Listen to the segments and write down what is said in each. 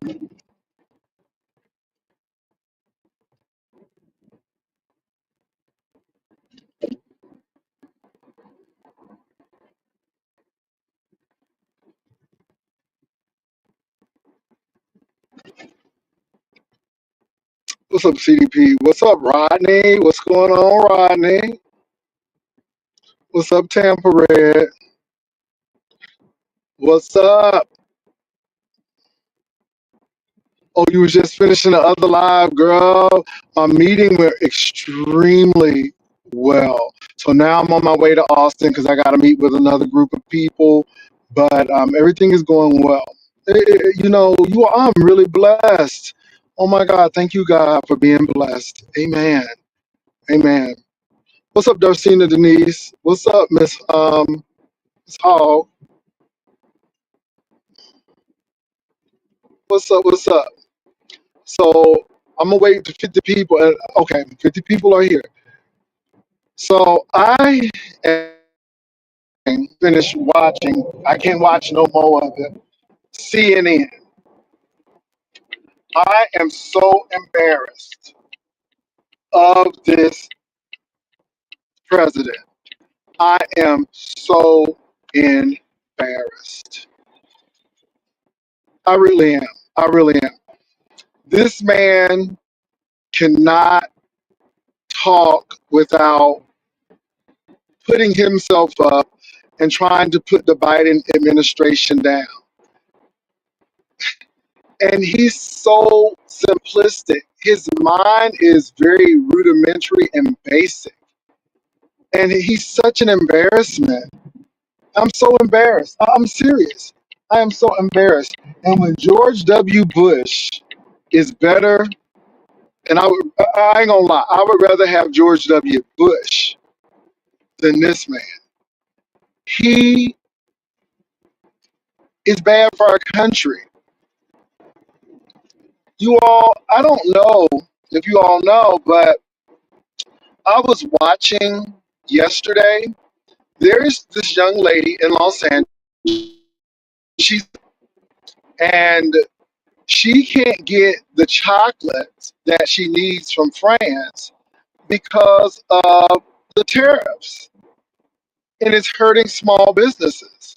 What's up, CDP? What's up, Rodney? What's going on, Rodney? What's up, Tampa Red? What's up? Oh, you was just finishing the other live, girl. My meeting went extremely well. So now I'm on my way to Austin because I got to meet with another group of people. But everything is going well. I'm really blessed. Oh my God, thank you, God, for being blessed. Amen. Amen. What's up, Darcina Denise? What's up, Miss Hall? What's up? What's up? So I'm gonna wait to 50 people. And okay, 50 people are here. So I am finished watching. I can't watch no more of it. CNN. I am so embarrassed of this president. I am so embarrassed. I really am. I really am. This man cannot talk without putting himself up and trying to put the Biden administration down. And he's so simplistic. His mind is very rudimentary and basic. And he's such an embarrassment. I'm so embarrassed. I'm serious. I am so embarrassed. And when George W. Bush is better, and I ain't gonna lie, I would rather have George W. Bush than this man. He is bad for our country. You all, I don't know if you all know, but I was watching yesterday. There's this young lady in Los Angeles. She's and she can't get the chocolate that she needs from France because of the tariffs, and it's hurting small businesses.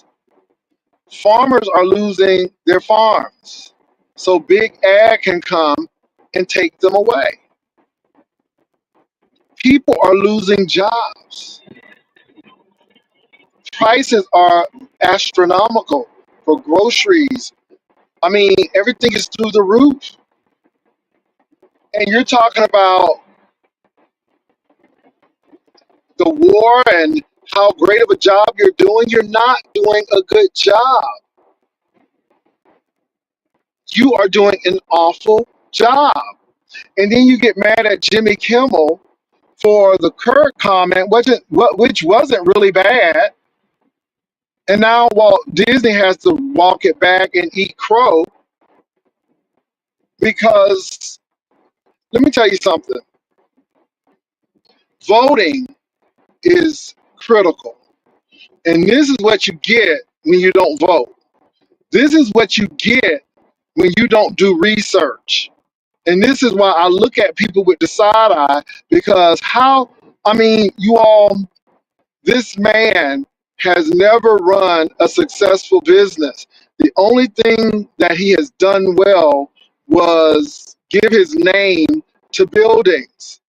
Farmers are losing their farms, so big ag can come and take them away. People are losing jobs. Prices are astronomical for groceries. I mean, everything is through the roof. And you're talking about the war and how great of a job you're doing. You're not doing a good job. You are doing an awful job. And then you get mad at Jimmy Kimmel for the Kirk comment, which wasn't really bad. And now Walt Disney has to walk it back and eat crow because let me tell you something. Voting is critical. And this is what you get when you don't vote. This is what you get when you don't do research. And this is why I look at people with the side eye because you all, this man has never run a successful business. The only thing that he has done well was give his name to buildings.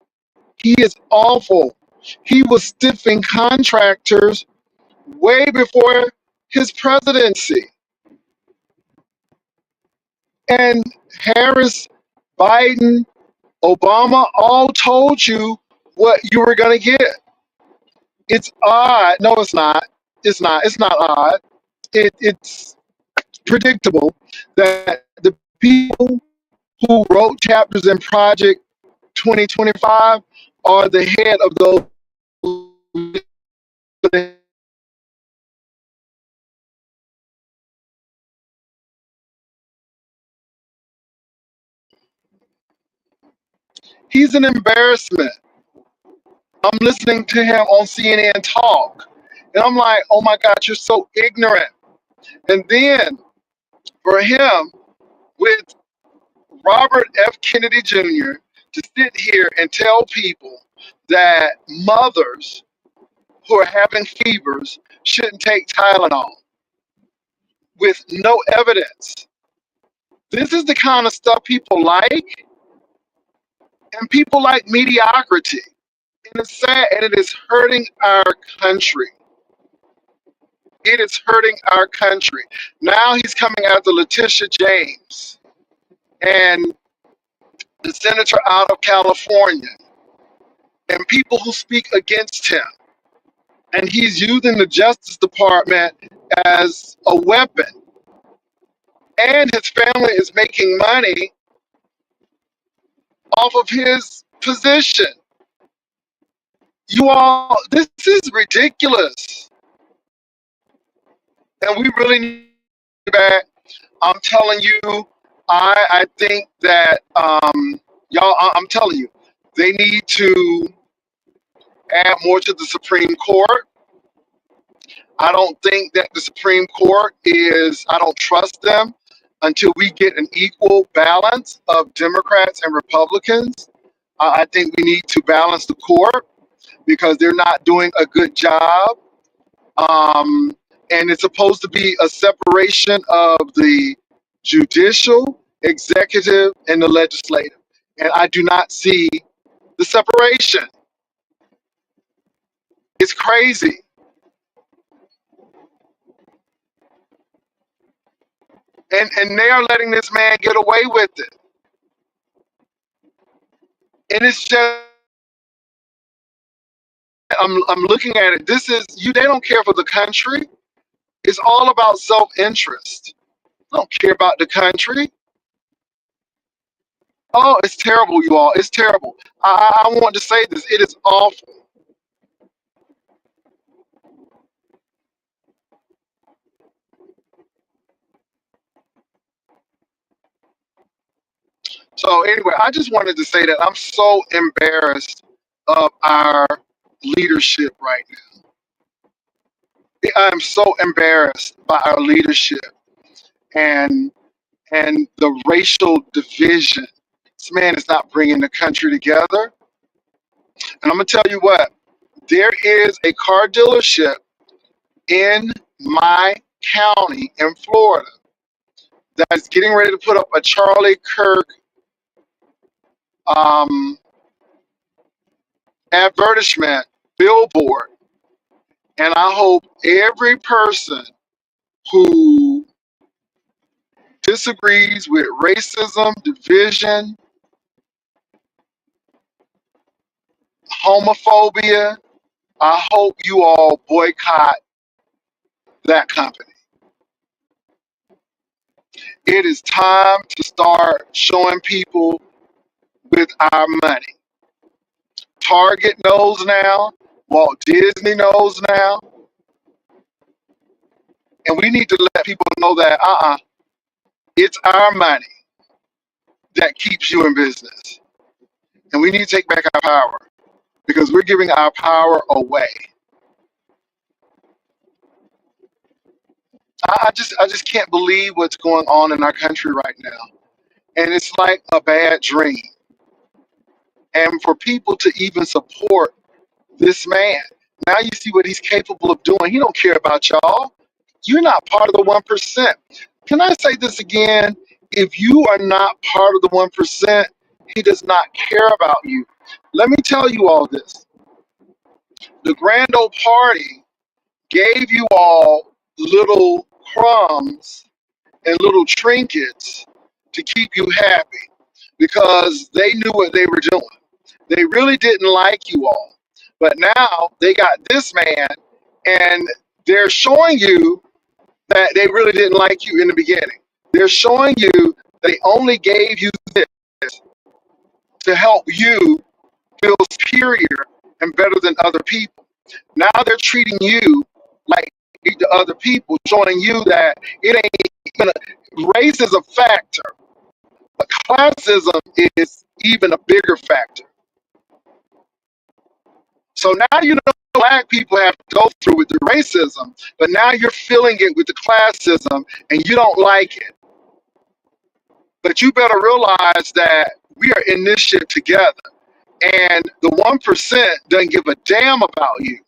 He is awful. He was stiffing contractors way before his presidency. And Harris, Biden, Obama all told you what you were going to get. It's odd. No, it's not. It's not. It's not odd. It's predictable that the people who wrote chapters in Project 2025 are the head of those. He's an embarrassment. I'm listening to him on CNN talk, and I'm like, oh my God, you're so ignorant. And then for him, with Robert F. Kennedy Jr. to sit here and tell people that mothers who are having fevers shouldn't take Tylenol with no evidence. This is the kind of stuff people like, and people like mediocrity. And it's sad, and it is hurting our country. It is hurting our country. Now he's coming after Letitia James and the senator out of California and people who speak against him. And he's using the Justice Department as a weapon. And his family is making money off of his position. You all, this is ridiculous. And we really need back. I'm telling you, I think that y'all, I'm telling you, they need to add more to the Supreme Court. I don't think that the Supreme Court is, I don't trust them until we get an equal balance of Democrats and Republicans. I think we need to balance the court because they're not doing a good job. And it's supposed to be a separation of the judicial, executive, and the legislative. And I do not see the separation. It's crazy. And they are letting this man get away with it. And it's just, I'm looking at it. This is you. They don't care for the country. It's all about self-interest. They don't care about the country. Oh, it's terrible, you all. It's terrible. I want to say this. It is awful. So anyway, I just wanted to say that I'm so embarrassed of our leadership right now. I'm so embarrassed by our leadership and the racial division. This man is not bringing the country together. And I'm gonna tell you what. There is a car dealership in my county in Florida that's getting ready to put up a Charlie Kirk um, advertisement billboard. And I hope every person who disagrees with racism, division, homophobia, I hope you all boycott that company. It is time to start showing people with our money. Target knows now, Walt Disney knows now, and we need to let people know that it's our money that keeps you in business. And we need to take back our power because we're giving our power away. I just can't believe what's going on in our country right now. And it's like a bad dream. And for people to even support this man, now you see what he's capable of doing. He don't care about y'all. You're not part of the 1%. Can I say this again? If you are not part of the 1%, he does not care about you. Let me tell you all this. The grand old party gave you all little crumbs and little trinkets to keep you happy because they knew what they were doing. They really didn't like you all. But now they got this man and they're showing you that they really didn't like you in the beginning. They're showing you they only gave you this to help you feel superior and better than other people. Now they're treating you like the other people, showing you that it ain't even race is a factor, but classism is even a bigger factor. So now you know black people have to go through with the racism, but now you're feeling it with the classism and you don't like it. But you better realize that we are in this shit together. And the 1% doesn't give a damn about you.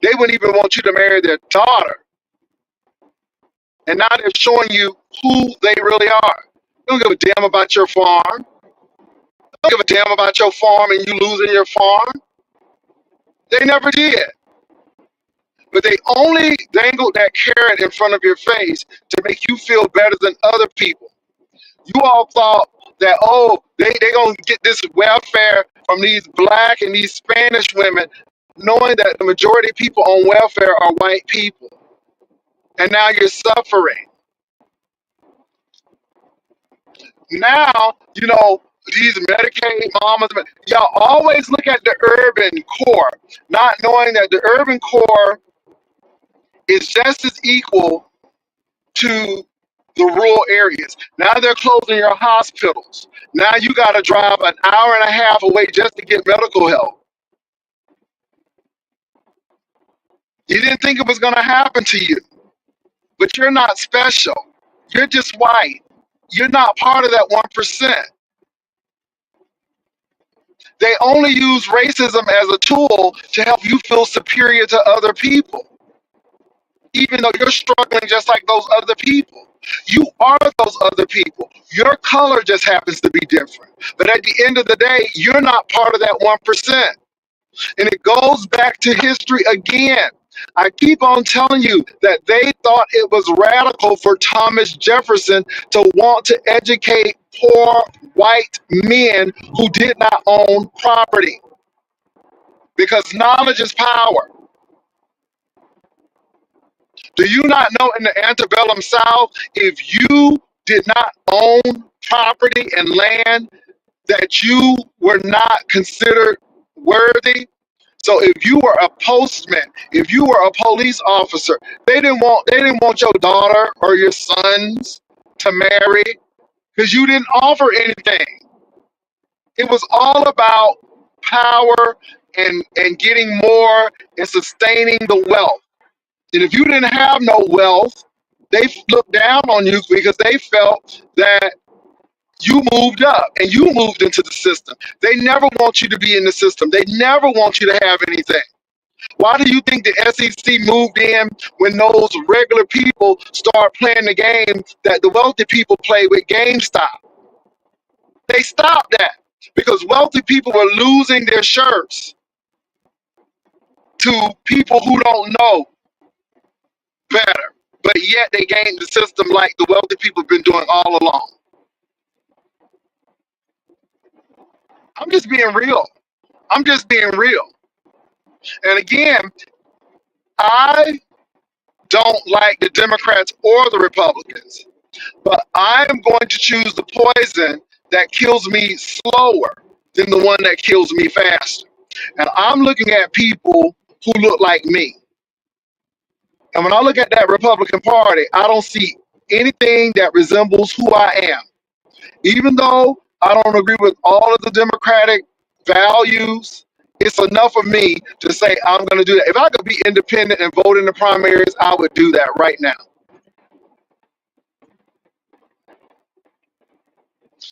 They wouldn't even want you to marry their daughter. And now they're showing you who they really are. They don't give a damn about your farm. They don't give a damn about your farm and you losing your farm. They never did. But they only dangled that carrot in front of your face to make you feel better than other people. You all thought that, oh, they going to get this welfare from these black and these Spanish women, knowing that the majority of people on welfare are white people. And now you're suffering. Now, you know, these Medicaid mamas, y'all always look at the urban core, not knowing that the urban core is just as equal to the rural areas. Now they're closing your hospitals. Now you got to drive an hour and a half away just to get medical help. You didn't think it was going to happen to you, but you're not special. You're just white. You're not part of that 1%. They only use racism as a tool to help you feel superior to other people, even though you're struggling just like those other people. You are those other people. Your color just happens to be different. But at the end of the day, you're not part of that 1%. And it goes back to history again. I keep on telling you that they thought it was radical for Thomas Jefferson to want to educate poor white men who did not own property, because knowledge is power. Do you not know in the antebellum South, if you did not own property and land, that you were not considered worthy? So if you were a postman, if you were a police officer, they didn't want your daughter or your sons to marry because you didn't offer anything. It was all about power and getting more and sustaining the wealth. And if you didn't have no wealth, they looked down on you because they felt that you moved up and you moved into the system. They never want you to be in the system. They never want you to have anything. Why do you think the SEC moved in when those regular people start playing the game that the wealthy people play with GameStop? They stopped that because wealthy people were losing their shirts to people who don't know better. But yet they gamed the system like the wealthy people have been doing all along. I'm just being real. I'm just being real. And again, I don't like the Democrats or the Republicans, but I am going to choose the poison that kills me slower than the one that kills me faster. And I'm looking at people who look like me. And when I look at that Republican Party, I don't see anything that resembles who I am. Even though I don't agree with all of the Democratic values, it's enough of me to say I'm going to do that. If I could be independent and vote in the primaries, I would do that right now.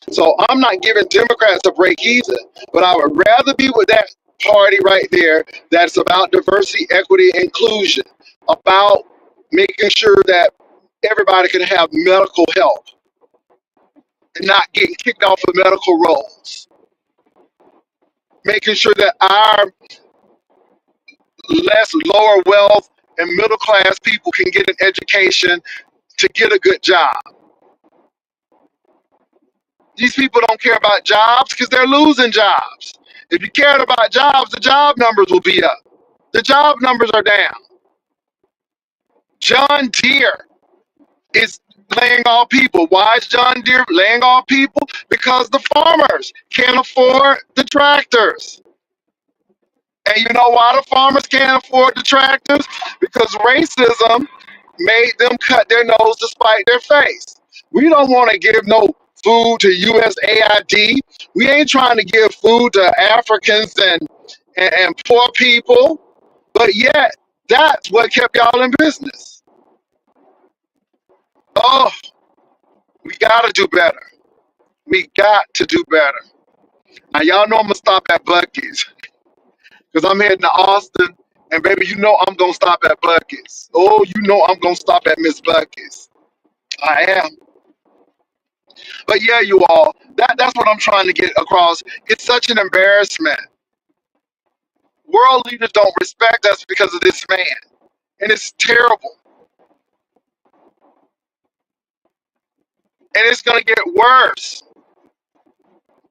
So I'm not giving Democrats a break either, but I would rather be with that party right there that's about diversity, equity, inclusion, about making sure that everybody can have medical help and not getting kicked off of medical rolls, making sure that our less lower wealth and middle class people can get an education to get a good job. These people don't care about jobs because they're losing jobs. If you cared about jobs, the job numbers will be up. The job numbers are down. John Deere is laying off people. Why is John Deere laying off people? Because the farmers can't afford the tractors. And you know why the farmers can't afford the tractors? Because racism made them cut their nose to spite their face. We don't want to give no food to USAID. We ain't trying to give food to Africans and poor people. But yet, that's what kept y'all in business. Oh, we got to do better. We got to do better. Now y'all know I'm gonna stop at Buc-ee's because I'm heading to Austin, and baby, you know I'm gonna stop at Buc-ee's. Oh, you know I'm gonna stop at Miss Buc-ee's. I am. But yeah, you all, that's what I'm trying to get across. It's such an embarrassment. World leaders don't respect us because of this man, and it's terrible. And it's gonna get worse.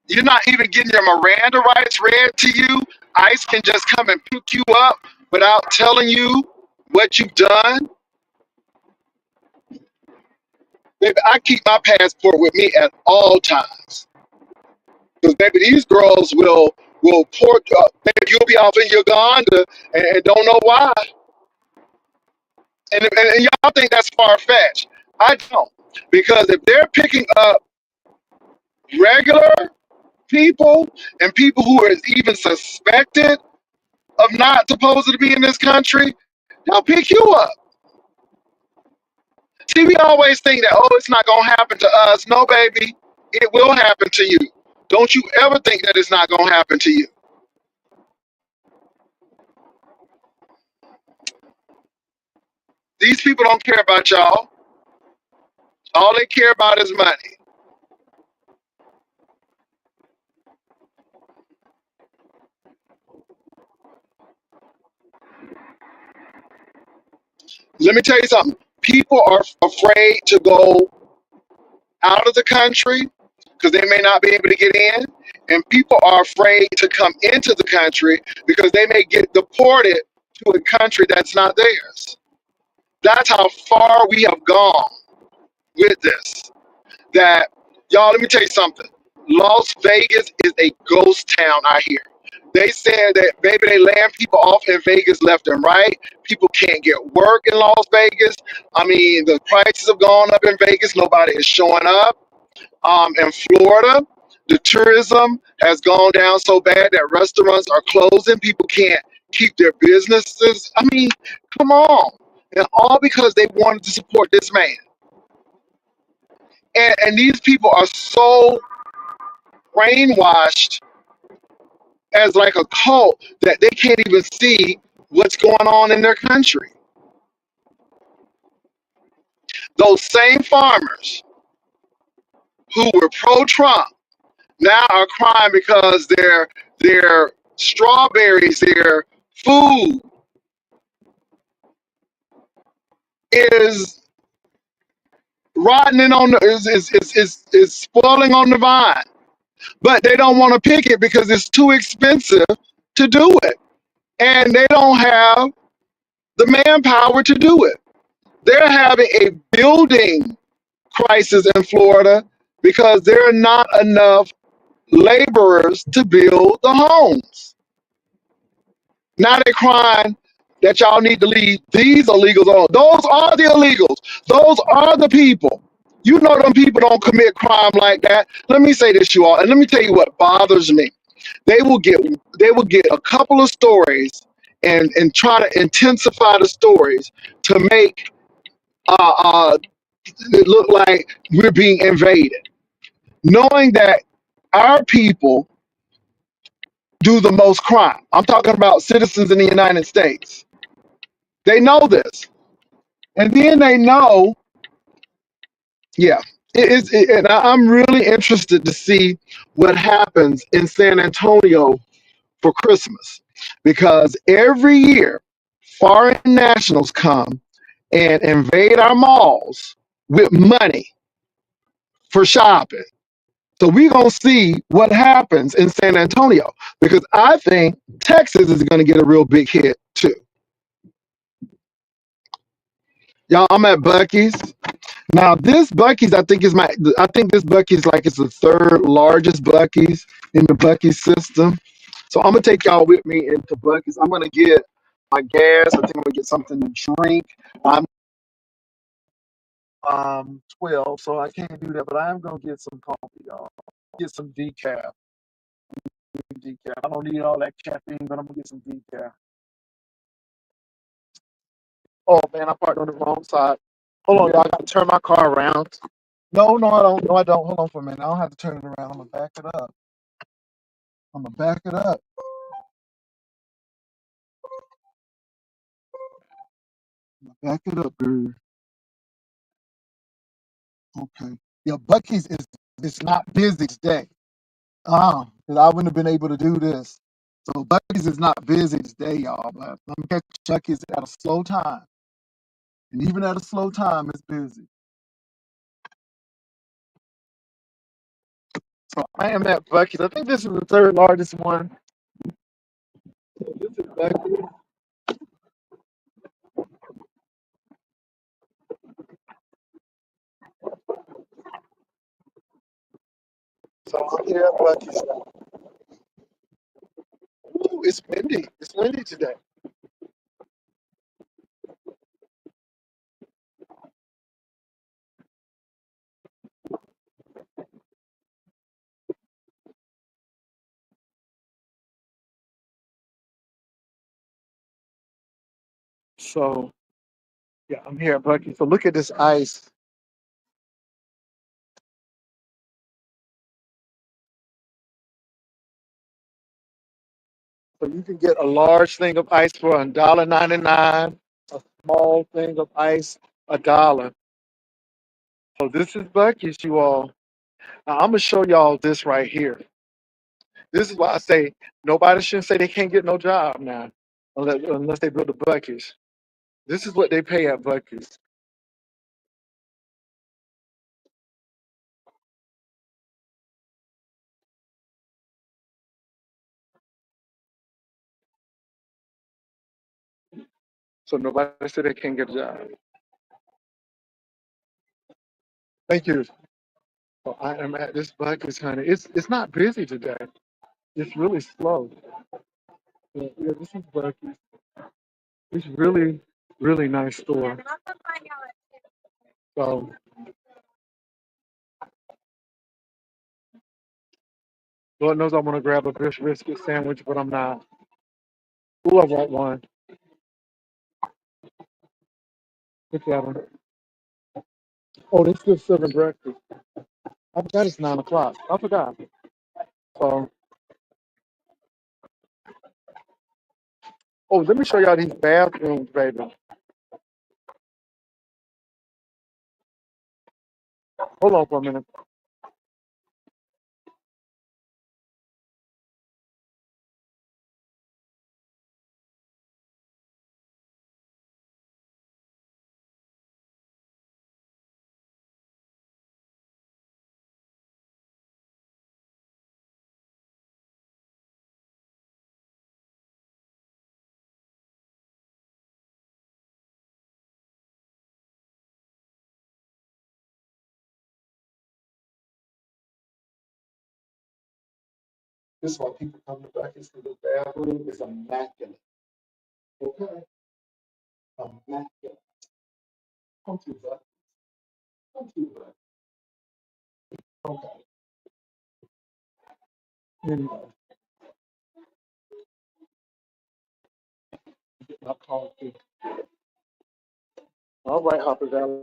You're not even getting your Miranda rights read to you. ICE can just come and pick you up without telling you what you've done. Baby, I keep my passport with me at all times. Because baby, these girls will port. Baby, you'll be off in Uganda and don't know why. And y'all think that's far fetched. I don't, because if they're picking up regular people and people who are even suspected of not supposed to be in this country, they'll pick you up. See, we always think that, oh, it's not gonna happen to us. No, baby, it will happen to you. Don't you ever think that it's not gonna happen to you. These people don't care about y'all. All they care about is money. Let me tell you something. People are afraid to go out of the country because they may not be able to get in. And people are afraid to come into the country because they may get deported to a country that's not theirs. That's how far we have gone with this. That, y'all, let me tell you something. Las Vegas is a ghost town out here. They said that maybe they land people off in Vegas left and right. People can't get work in Las Vegas. I mean, the prices have gone up in Vegas. Nobody is showing up. In Florida, the tourism has gone down so bad that restaurants are closing. People can't keep their businesses. I mean, come on. And all because they wanted to support this man. And these people are so brainwashed as like a cult that they can't even see what's going on in their country. Those same farmers who were pro-Trump now are crying because their strawberries, their food is rotting on the is spoiling on the vine. But they don't want to pick it because it's too expensive to do it. And they don't have the manpower to do it. They're having a building crisis in Florida because there are not enough laborers to build the homes. Now they're crying that y'all need to leave these illegals alone. Those are the illegals. Those are the people. You know them people don't commit crime like that. Let me say this, you all, and let me tell you what bothers me. They will get a couple of stories and try to intensify the stories to make it look like we're being invaded, knowing that our people do the most crime. I'm talking about citizens in the United States. They know this. And then they know, yeah, and I'm really interested to see what happens in San Antonio for Christmas because every year foreign nationals come and invade our malls with money for shopping. So we're going to see what happens in San Antonio because I think Texas is going to get a real big hit too. Y'all, I'm at Buc-ee's. Now this Buc-ee's, I think this Buc-ee's like it's the third largest Buc-ee's in the Buc-ee's system. So I'm gonna take y'all with me into Buc-ee's. I'm gonna get my gas. I think I'm gonna get something to drink. I'm 12, so I can't do that, but I am gonna get some coffee, y'all. Get some decaf. Decaf. I don't need all that caffeine, but I'm gonna get some decaf. Oh man, I parked on the wrong side. Hold on, y'all. I gotta turn my car around. No, no, I don't. No, I don't. Hold on for a minute. I don't have to turn it around. I'm gonna back it up. I'm gonna back it up. Back it up, girl. Okay. Yeah, Buc-ee's is not busy today. 'Cause I wouldn't have been able to do this. So Buc-ee's is not busy today, y'all. But let me catch Buc-ee's at a slow time. And even at a slow time, it's busy. So I am at Buc-ee's. I think this is the third largest one. So this is Buc-ee's. So I'm here at Buc-ee's. Ooh, it's windy. It's windy today. So yeah, I'm here at Buc-ee's. So look at this ice. So you can get a large thing of ice for $1.99, a small thing of ice $1. So this is Buc-ee's, you all. Now I'm gonna show y'all this right here. This is why I say nobody should say they can't get no job now, unless they build the Buc-ee's. This is what they pay at Buc-ee's. So nobody said they can't get a job. Thank you. So I am at this Buc-ee's, honey. It's not busy today. It's really slow. Yeah, this is Buc-ee's. It's really, really nice store. So Lord knows I want to grab a biscuit sandwich, but I'm not. Ooh, I want one. Look at them. Oh, they still serving breakfast. I forgot it's 9 o'clock. I forgot. So, oh, let me show y'all these bathrooms, baby. Hold on for a minute. This is why people come to Buc-ee's for the bathroom. It's immaculate. Okay? Immaculate. Come to Buc-ee's. Come to Buc-ee's. Okay. Anyway, get my coffee. All right, Hopper Valley.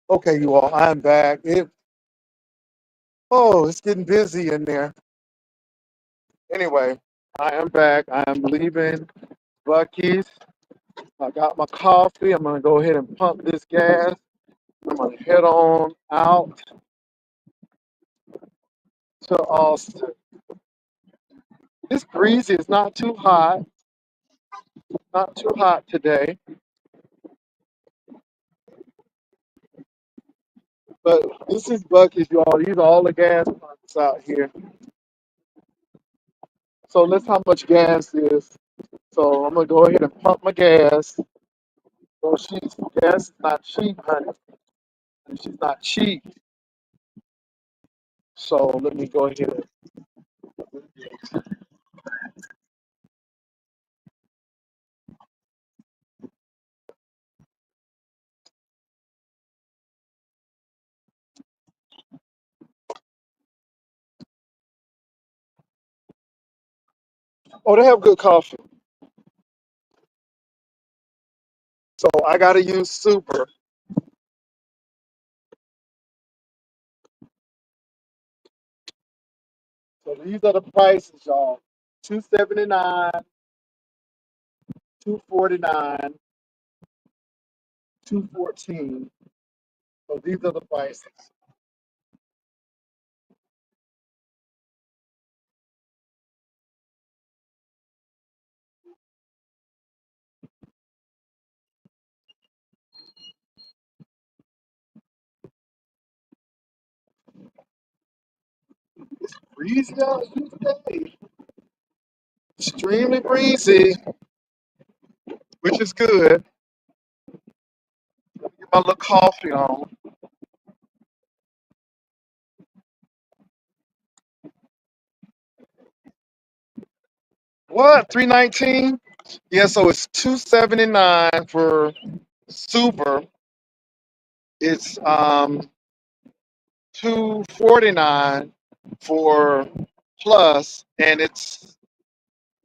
Okay, you all, I'm back. It's getting busy in there. Anyway, I am back. I am leaving Buc-ee's. I got my coffee. I'm gonna go ahead and pump this gas. I'm gonna head on out to Austin. It's breezy. It's not too hot. Not too hot today. But this is Buc-ee's, y'all. These are all the gas pumps out here. So let's how much gas is. So I'm gonna go ahead and pump my gas. So gas is not cheap, honey. She's not cheap. So let me go ahead. Oh, they have good coffee. So I gotta use super. So these are the prices, y'all. 279, 249, 214. So these are the prices. Breezy out here today. Extremely breezy, which is good. Get my little coffee on. What? 319? Yeah, so it's 279 for super. It's 249 for plus, and it's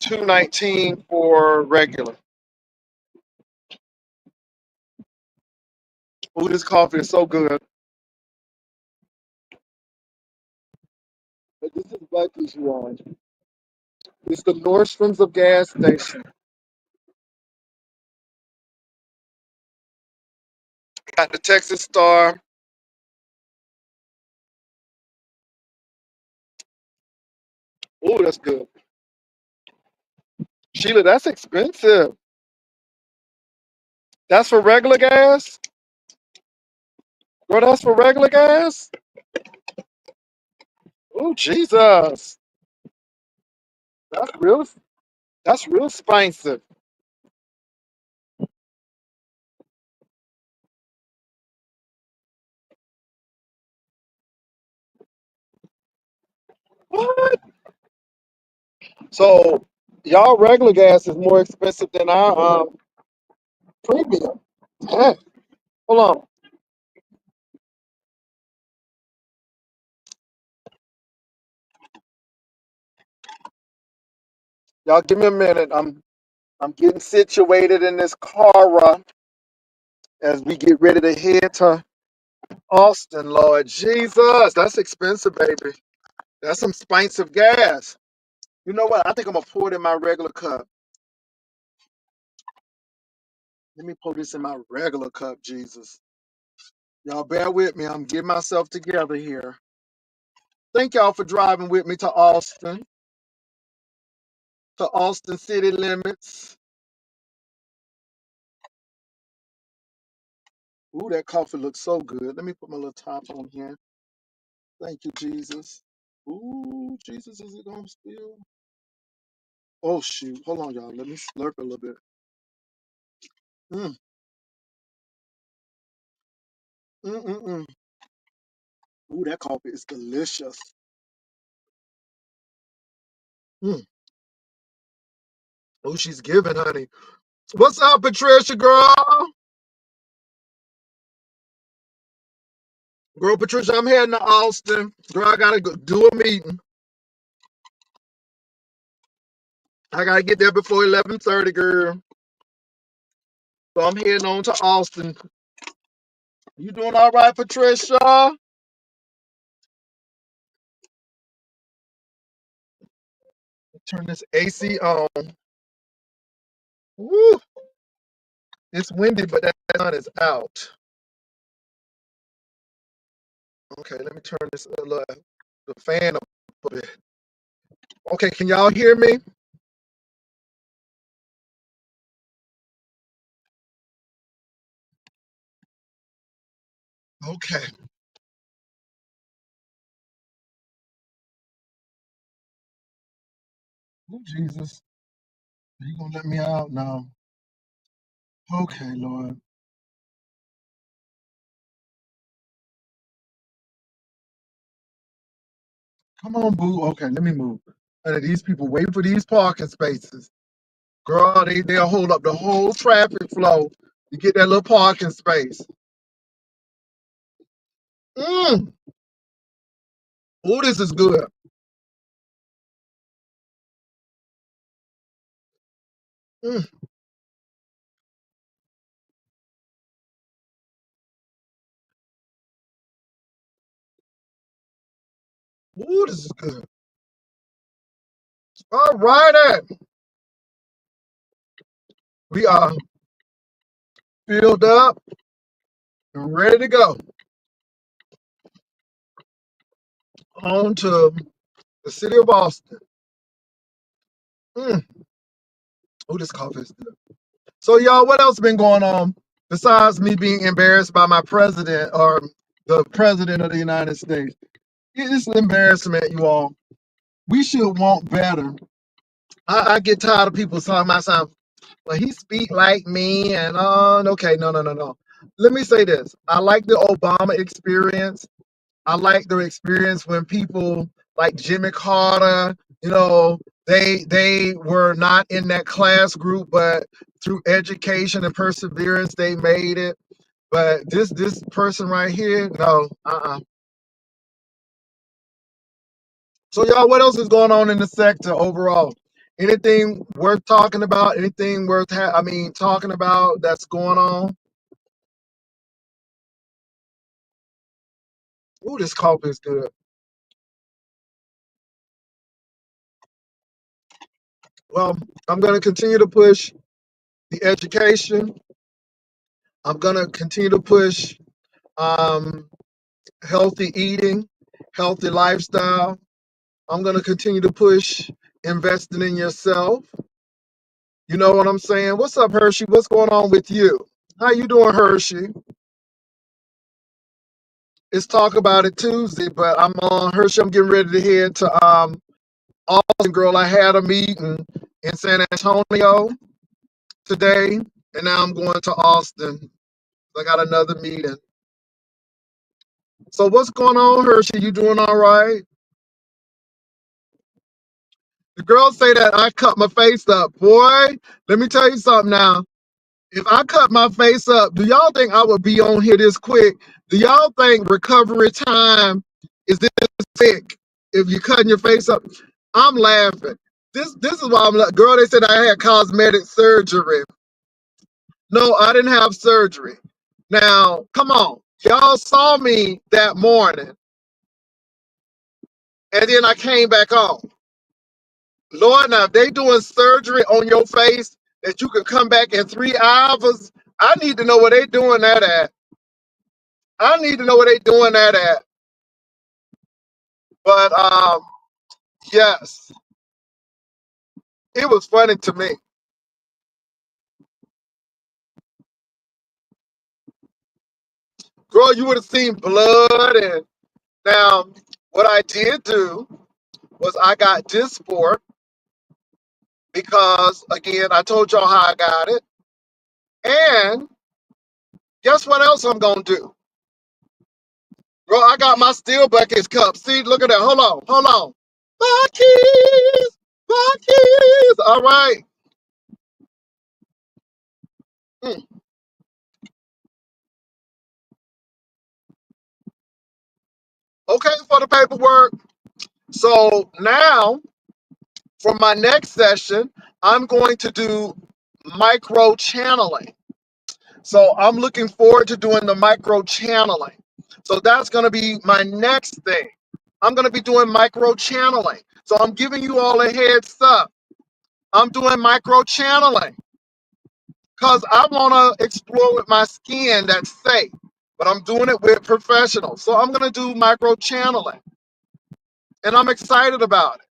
219 for regular. Ooh, this coffee is so good. But this is Buc-ee's, you all. It's the Nordstrom's of gas station. Got the Texas Star. Ooh, that's good. Sheila, that's expensive. That's for regular gas? Bro, that's for regular gas? Oh, Jesus. That's real that's real expensive. What? So y'all regular gas is more expensive than our premium. Dang. Hold on. Y'all give me a minute. I'm getting situated in this car as we get ready to head to Austin, Lord Jesus. That's expensive, baby. That's some expensive gas. You know what? I think I'm gonna pour it in my regular cup. Let me pour this in my regular cup, Jesus. Y'all bear with me. I'm getting myself together here. Thank y'all for driving with me to Austin city limits. Ooh, that coffee looks so good. Let me put my little top on here. Thank you, Jesus. Ooh, Jesus, is it gonna spill? Oh shoot. Hold on, y'all. Let me slurp a little bit. Mm, mm. Ooh, that coffee is delicious. Mm. Oh, she's giving, honey. What's up, Patricia, girl? Girl, Patricia, I'm heading to Austin. Girl, I gotta go do a meeting. I gotta get there before 11:30, girl. So I'm heading on to Austin. You doing all right, Patricia? Turn this AC on. Woo! It's windy, but that sun is out. Okay, let me turn this the fan up a bit. Okay, can y'all hear me? Okay. Oh, Jesus. Are you gonna let me out now? Okay, Lord. Come on, boo. Okay, let me move. And these people wait for these parking spaces. Girl, they'll hold up the whole traffic flow to get that little parking space. Mm. Oh, this is good. Mm. Oh, this is good. All righty. We are filled up and ready to go. On to the city of Austin. Mm. Oh, this coffee is good. So, y'all, what else been going on besides me being embarrassed by my president or the president of the United States? It's an embarrassment, you all. We should want better. I get tired of people talking about something. Well, he speak like me, and okay, no. Let me say this. I like the Obama experience. I like the experience when people like Jimmy Carter, they were not in that class group, but through education and perseverance, they made it. But this person right here, no, So y'all, what else is going on in the sector overall? Anything worth talking about? Anything worth talking about that's going on? Ooh, this coffee is good. Well, I'm going to continue to push the education. I'm going to continue to push um, healthy eating, healthy lifestyle. I'm going to continue to push investing in yourself. You know what I'm saying? What's up, Hershey? What's going on with you? How you doing, Hershey? It's Talk About It Tuesday, but I'm on Hershey. I'm getting ready to head to Austin, girl. I had a meeting in San Antonio today, and now I'm going to Austin. I got another meeting. So what's going on, Hershey? You doing all right? The girls say that I cut my face up. Boy, let me tell you something now. If I cut my face up, do y'all think I would be on here this quick? Do y'all think recovery time is this quick if you're cutting your face up? I'm laughing. This is why I'm like, girl, they said I had cosmetic surgery. No, I didn't have surgery. Now, come on. Y'all saw me that morning, and then I came back on. Lord, now if they doing surgery on your face that you can come back in 3 hours, I need to know where they doing that at. I need to know where they doing that at. But yes, it was funny to me. Girl, you would have seen blood. And now what I did do was I got Dysport because again, I told y'all how I got it. And guess what else I'm gonna do? Bro, I got my steel buckets cup. See, look at that. Hold on. Buc-ee's, Buc-ee's. All right. Mm. Okay, for the paperwork. So now for my next session, I'm going to do micro channeling. So I'm looking forward to doing the micro channeling. So that's going to be my next thing. I'm going to be doing micro channeling. So I'm giving you all a heads up. I'm doing micro channeling because I want to explore with my skin that's safe, but I'm doing it with professionals. So I'm going to do micro channeling, and I'm excited about it.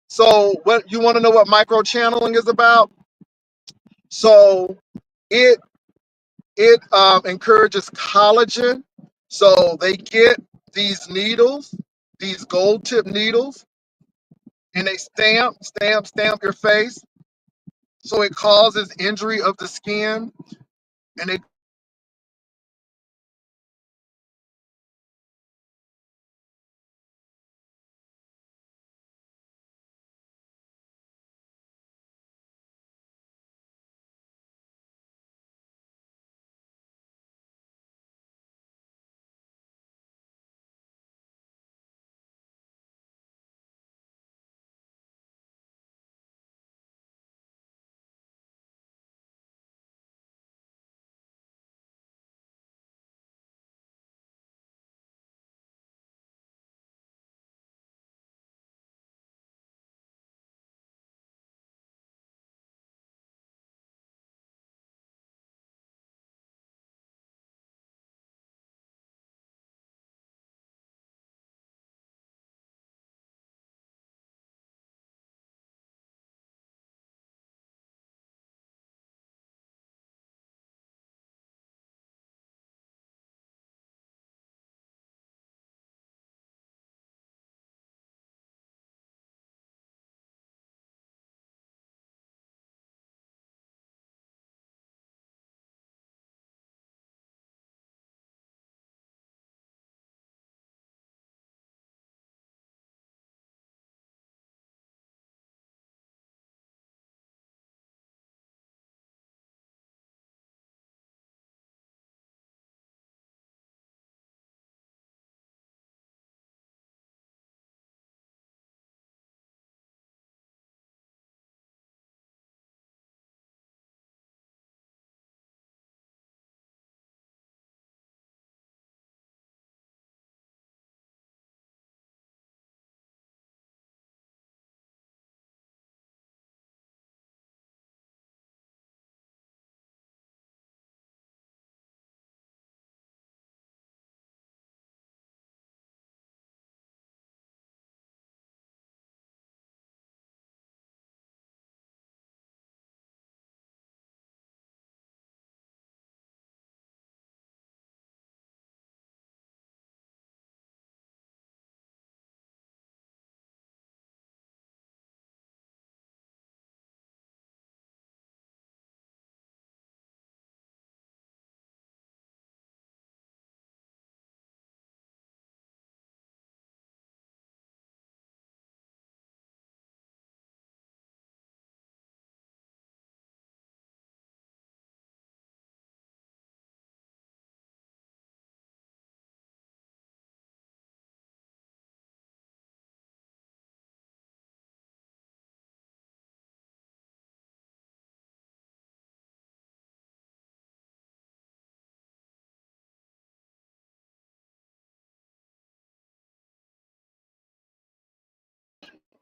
So what you want to know what micro channeling is about? So it encourages collagen. So they get these needles, these gold tip needles, and they stamp your face. So it causes injury of the skin, and it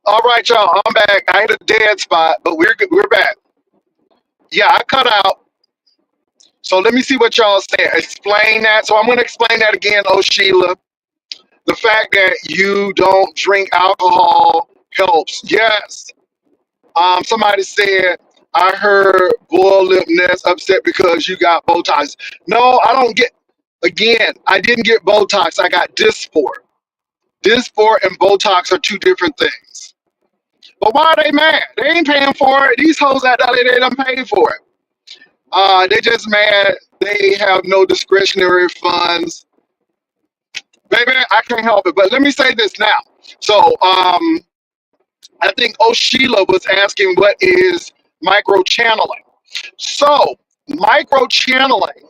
all right, y'all. I'm back. I hit a dead spot, but we're back. Yeah, I cut out. So let me see what y'all say. Explain that. So I'm going to explain that again, oh Sheila. The fact that you don't drink alcohol helps. Yes. Somebody said, I heard boil lip Ness upset because you got Botox. No, I don't get, again, I didn't get Botox. I got Dysport. Dysport and Botox are two different things. But why are they mad? They ain't paying for it. These hoes out there, they done paid for it. They just mad. They have no discretionary funds. Baby, I can't help it. But let me say this now. So I think Sheila was asking what is micro channeling. So micro channeling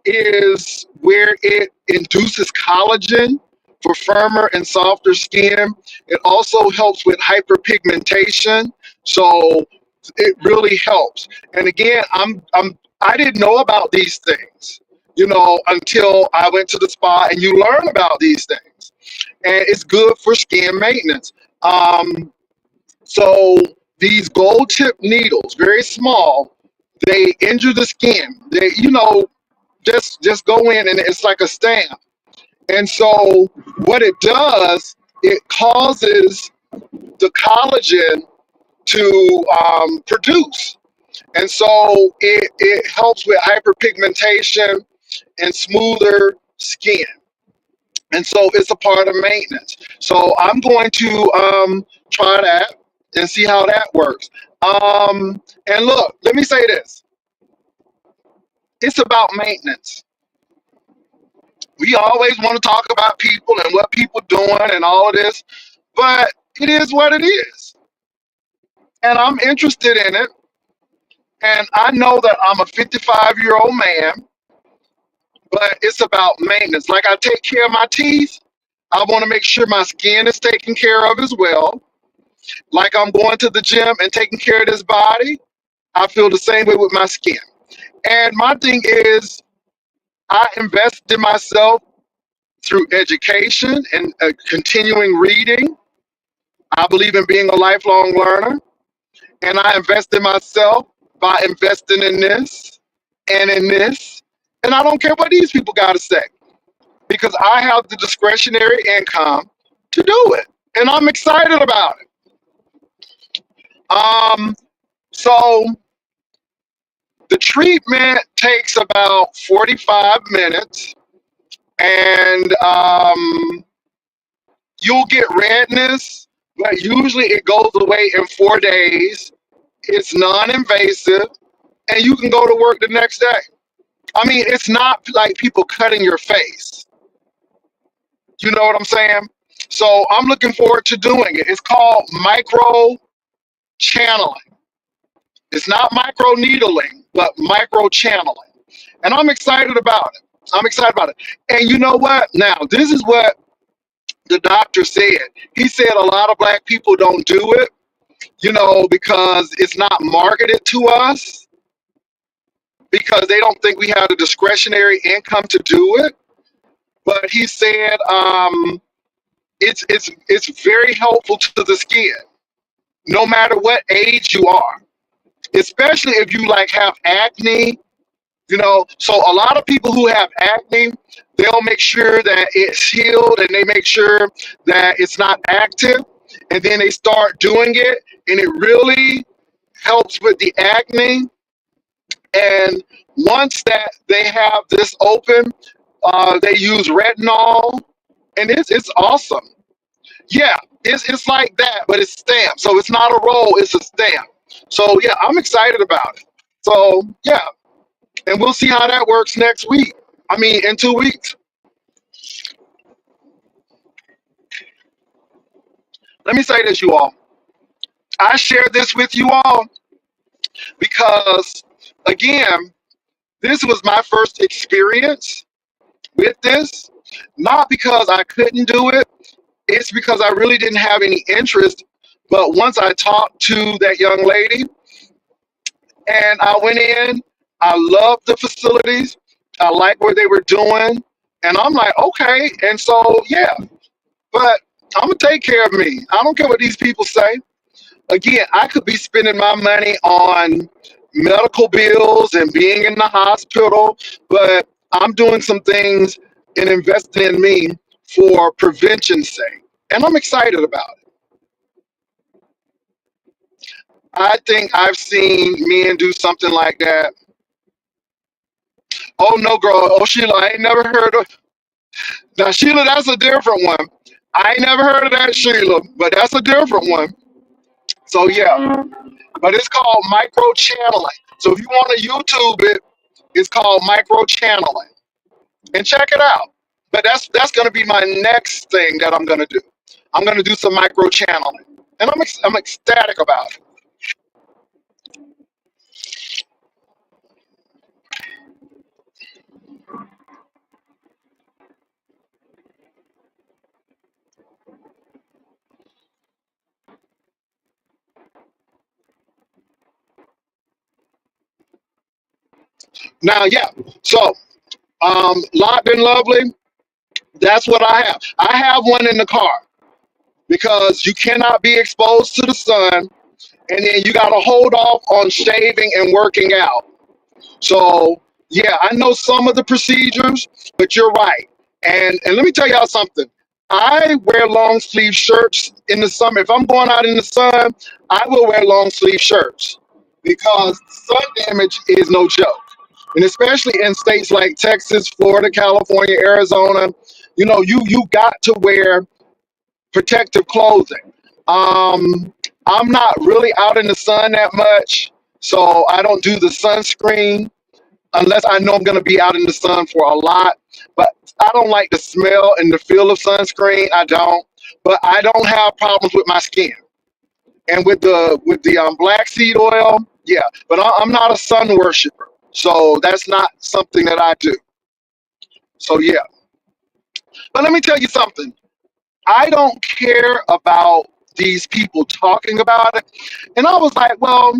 is where it induces collagen for firmer and softer skin. It also helps with hyperpigmentation. So It really helps. And again, I didn't know about these things, until I went to the spa, and you learn about these things. And it's good for skin maintenance. So these gold tip needles, very small, they injure the skin. They, just go in and it's like a stamp. And so what it does, it causes the collagen to produce. And so it helps with hyperpigmentation and smoother skin. And so it's a part of maintenance. So I'm going to try that and see how that works. And look, let me say this. It's about maintenance. We always want to talk about people and what people doing and all of this, but it is what it is. And I'm interested in it. And I know that I'm a 55-year-old man, but it's about maintenance. Like I take care of my teeth, I want to make sure my skin is taken care of as well. Like I'm going to the gym and taking care of this body, I feel the same way with my skin. And my thing is, I invest in myself through education and continuing reading. I believe in being a lifelong learner, and I invest in myself by investing in this and in this. And I don't care what these people got to say, because I have the discretionary income to do it, and I'm excited about it. So the treatment takes about 45 minutes, and you'll get redness, but usually it goes away in 4 days. It's non-invasive, and you can go to work the next day. I mean, it's not like people cutting your face. You know what I'm saying? So I'm looking forward to doing it. It's called micro channeling. It's not micro needling, but micro channeling. And I'm excited about it. I'm excited about it. And you know what? Now, this is what the doctor said. He said a lot of black people don't do it, because it's not marketed to us, because they don't think we have the discretionary income to do it. But he said it's very helpful to the skin, no matter what age you are, especially if you like have acne. So a lot of people who have acne, they'll make sure that it's healed, and they make sure that it's not active, and then they start doing it, and it really helps with the acne. And once that they have this open, they use retinol, and it's awesome. Yeah, it's like that, but it's stamped. So it's not a roll, it's a stamp. So yeah, I'm excited about it. So yeah, and we'll see how that works next week. I mean, in 2 weeks. Let me say this, you all. I share this with you all because, again, this was my first experience with this. Not because I couldn't do it, it's because I really didn't have any interest. But once I talked to that young lady and I went in, I loved the facilities. I liked what they were doing. And I'm like, okay. And so, yeah, but I'm going to take care of me. I don't care what these people say. Again, I could be spending my money on medical bills and being in the hospital, but I'm doing some things and investing in me for prevention's sake. And I'm excited about it. I think I've seen men do something like that. Oh no, girl. Oh, Sheila, I ain't never heard of. Now, Sheila, that's a different one. I ain't never heard of that, Sheila, but that's a different one. So yeah, but it's called micro channeling. So if you want to YouTube it, it's called micro channeling, and check it out. But that's going to be my next thing that I'm going to do. I'm going to do some micro channeling, and I'm ecstatic about it. Now, yeah. So, locked and lovely. That's what I have. I have one in the car because you cannot be exposed to the sun, and then you got to hold off on shaving and working out. So yeah, I know some of the procedures, but you're right. And let me tell y'all something. I wear long sleeve shirts in the summer. If I'm going out in the sun, I will wear long sleeve shirts because sun damage is no joke. And especially in states like Texas, Florida, California, Arizona, you got to wear protective clothing. I'm not really out in the sun that much, so I don't do the sunscreen unless I know I'm going to be out in the sun for a lot. But I don't like the smell and the feel of sunscreen. I don't. But I don't have problems with my skin. And with the black seed oil, yeah. But I'm not a sun worshiper, so that's not something that I do. So yeah. But let me tell you something. I don't care about these people talking about it. And I was like, well,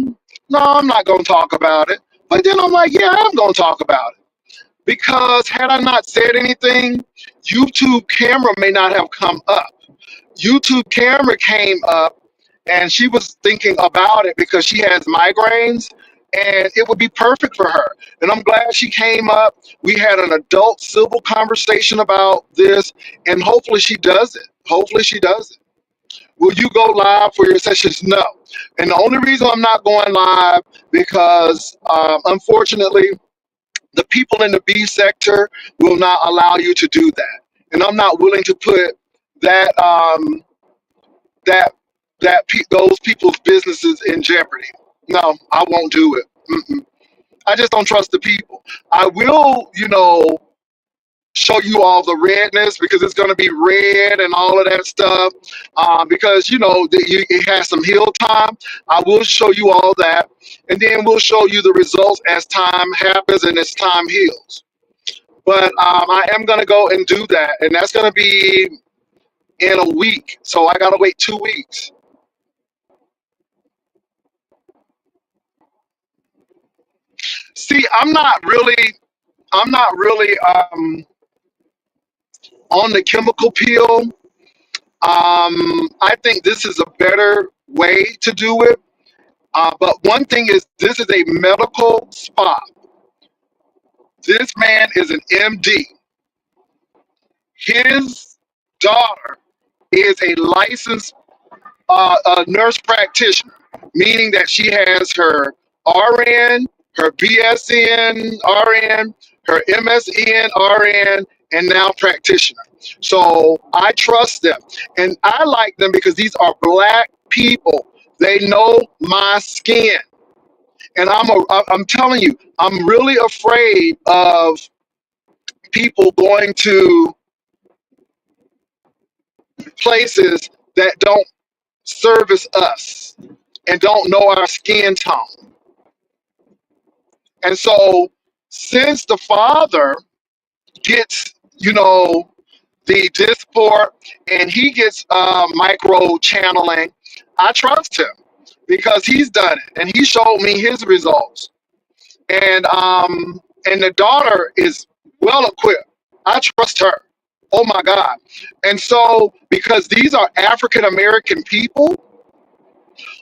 no, I'm not going to talk about it. But then I'm like, yeah, I'm going to talk about it. Because had I not said anything, YouTube camera may not have come up. YouTube camera came up and she was thinking about it because she has migraines and it would be perfect for her. And I'm glad she came up. We had an adult civil conversation about this and hopefully she does it. Hopefully she does it. Will you go live for your sessions? No. And the only reason I'm not going live because unfortunately the people in the B sector will not allow you to do that, and I'm not willing to put that that those people's businesses in jeopardy. No, I won't do it. Mm-mm. I just don't trust the people. I will, show you all the redness because it's going to be red and all of that stuff. Because it has some heal time. I will show you all that, and then we'll show you the results as time happens and as time heals. But I am going to go and do that, and that's going to be in a week. So I got to wait 2 weeks. See, I'm not really on the chemical peel. I think this is a better way to do it. But one thing is, this is a medical spa. This man is an MD. His daughter is a licensed a nurse practitioner, meaning that she has her RN, her BSN RN, her MSN RN, and now practitioner. So I trust them, and I like them because these are black people. They know my skin, and I'm telling you, I'm really afraid of people going to places that don't service us and don't know our skin tone. And so, since the father gets, the disport and he gets micro channeling, I trust him because he's done it and he showed me his results. And the daughter is well equipped. I trust her. Oh my God. And so, because these are African American people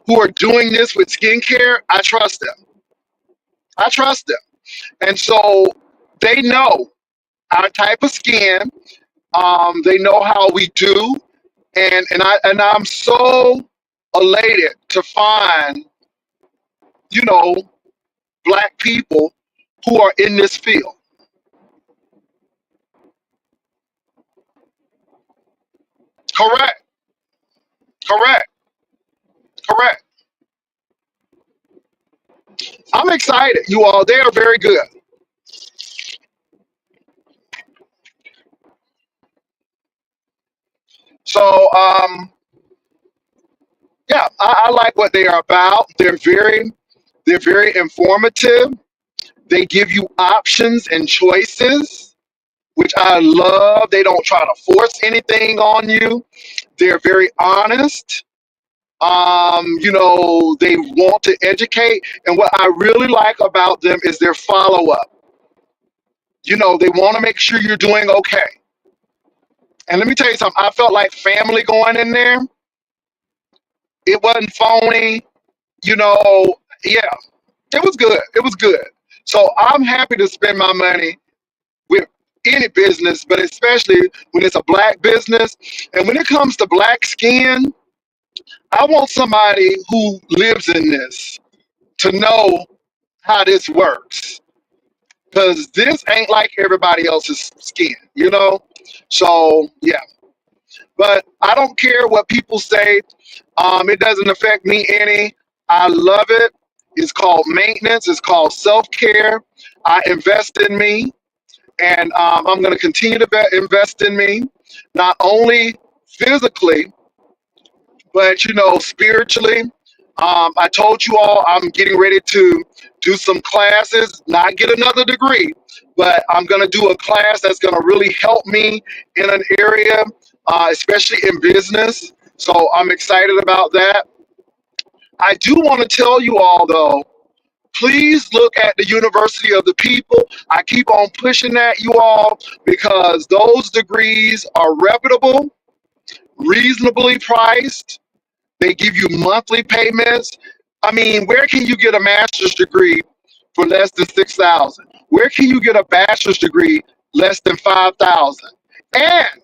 who are doing this with skincare, I trust them. I trust them. And so they know our type of skin. They know how we do, and I'm so elated to find you know black people who are in this field. Correct, correct, correct. I'm excited, you all. They are very good. So yeah, I like what they are about. They're very informative. They give you options and choices, which I love. They don't try to force anything on you. They're very honest. They want to educate. And what I really like about them is their follow up. They want to make sure you're doing okay. And let me tell you something. I felt like family going in there. It wasn't phony. Yeah, it was good. It was good. So I'm happy to spend my money with any business, but especially when it's a black business. And when it comes to black skin, I want somebody who lives in this to know how this works. Because this ain't like everybody else's skin. So, yeah. But I don't care what people say. It doesn't affect me any. I love it. It's called maintenance. It's called self-care. I invest in me, and I'm going to continue to invest in me, not only physically, but spiritually. I told you all I'm getting ready to do some classes, not get another degree, but I'm going to do a class that's going to really help me in an area, especially in business. So I'm excited about that. I do want to tell you all, though, please look at the University of the People. I keep on pushing that, you all, because those degrees are reputable, reasonably priced. They give you monthly payments. I mean, where can you get a master's degree for less than 6,000? Where can you get a bachelor's degree less than 5,000? And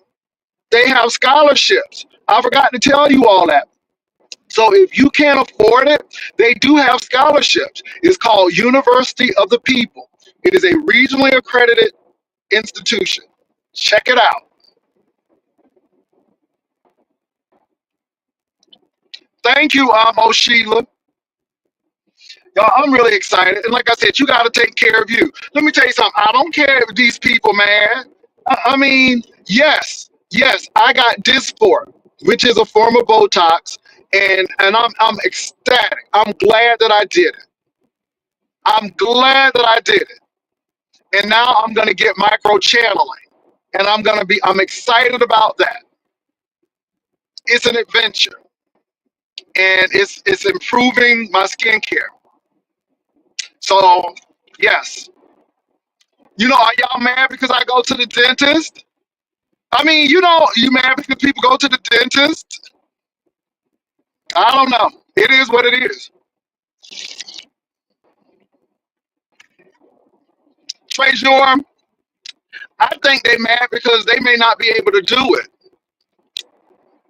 they have scholarships. I forgot to tell you all that. So if you can't afford it, they do have scholarships. It's called University of the People. It is a regionally accredited institution. Check it out. Thank you, Sheila. Y'all, I'm really excited. And like I said, you got to take care of you. Let me tell you something. I don't care if these people, man. I mean, yes, I got Dysport, which is a form of Botox, and I'm ecstatic. I'm glad that I did it. I'm glad that I did it. And now I'm gonna get micro channeling, and I'm excited about that. It's an adventure, and it's improving my skincare. So yes, are y'all mad because I go to the dentist? I mean, you mad because people go to the dentist? I don't know. It is what it is. Treasure, I think they mad because they may not be able to do it.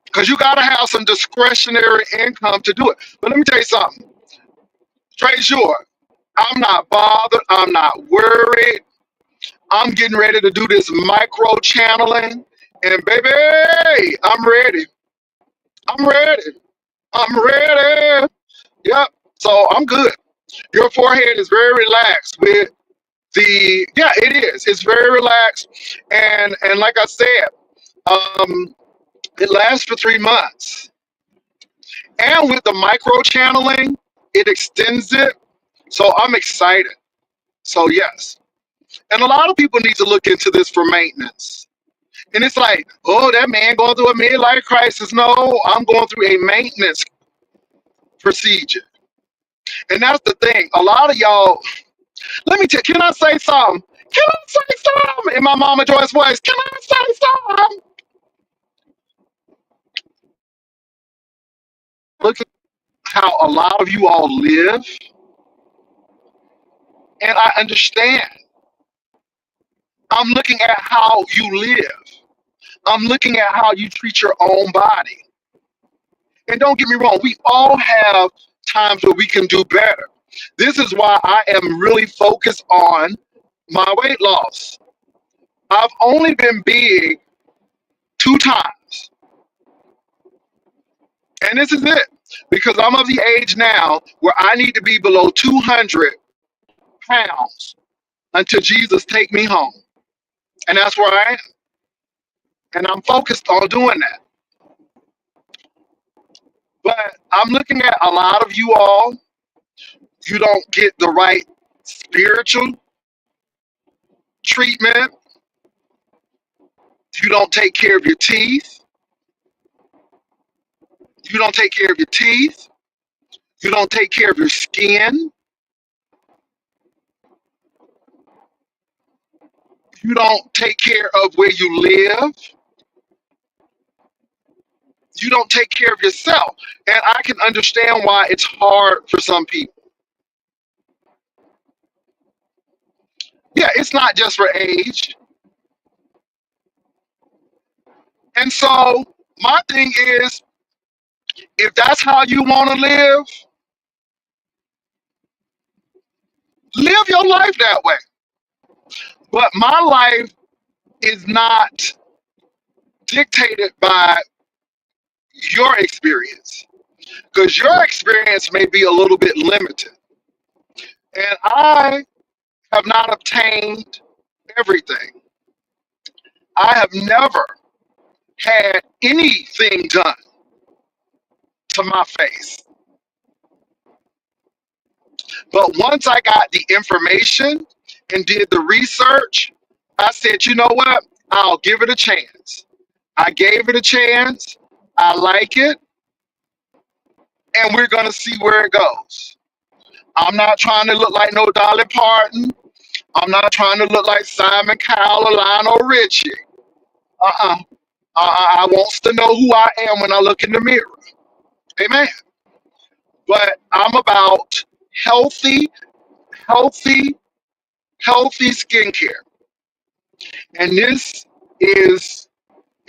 Because you got to have some discretionary income to do it. But let me tell you something. Treasure, I'm not bothered. I'm not worried. I'm getting ready to do this micro channeling. And baby, I'm ready. I'm ready. I'm ready. Yep. So I'm good. Your forehead is very relaxed with yeah, it is. It's very relaxed. And like I said, um, it lasts for 3 months. And with the micro channeling, it extends it. So I'm excited. So yes. And a lot of people need to look into this for maintenance. And it's like, oh, that man going through a midlife crisis. No, I'm going through a maintenance procedure. And that's the thing. A lot of y'all, can I say something? Can I say something? In my Mama Joy's voice, can I say something? Look at how a lot of you all live. And I understand. I'm looking at how you live. I'm looking at how you treat your own body. And don't get me wrong, we all have times where we can do better. This is why I am really focused on my weight loss. I've only been big 2 times. And this is it. Because I'm of the age now where I need to be below 200 pounds until Jesus take me home. And that's where I am. And I'm focused on doing that. But I'm looking at a lot of you all, you don't get the right spiritual treatment. You don't take care of your teeth. You don't take care of your teeth. You don't take care of your skin. You don't take care of where you live. You don't take care of yourself. And I can understand why it's hard for some people. Yeah, it's not just for age. And so my thing is, if that's how you want to live your life that way. But my life is not dictated by your experience, because your experience may be a little bit limited. And I have not obtained everything. I have never had anything done to my face. But once I got the information and did the research, I said, you know what? I'll give it a chance. I gave it a chance. I like it. And we're going to see where it goes. I'm not trying to look like no Dolly Parton. I'm not trying to look like Simon Cowell or Lionel Richie. Uh-uh. I wants to know who I am when I look in the mirror. Amen. But I'm about healthy, healthy, healthy skincare. And this is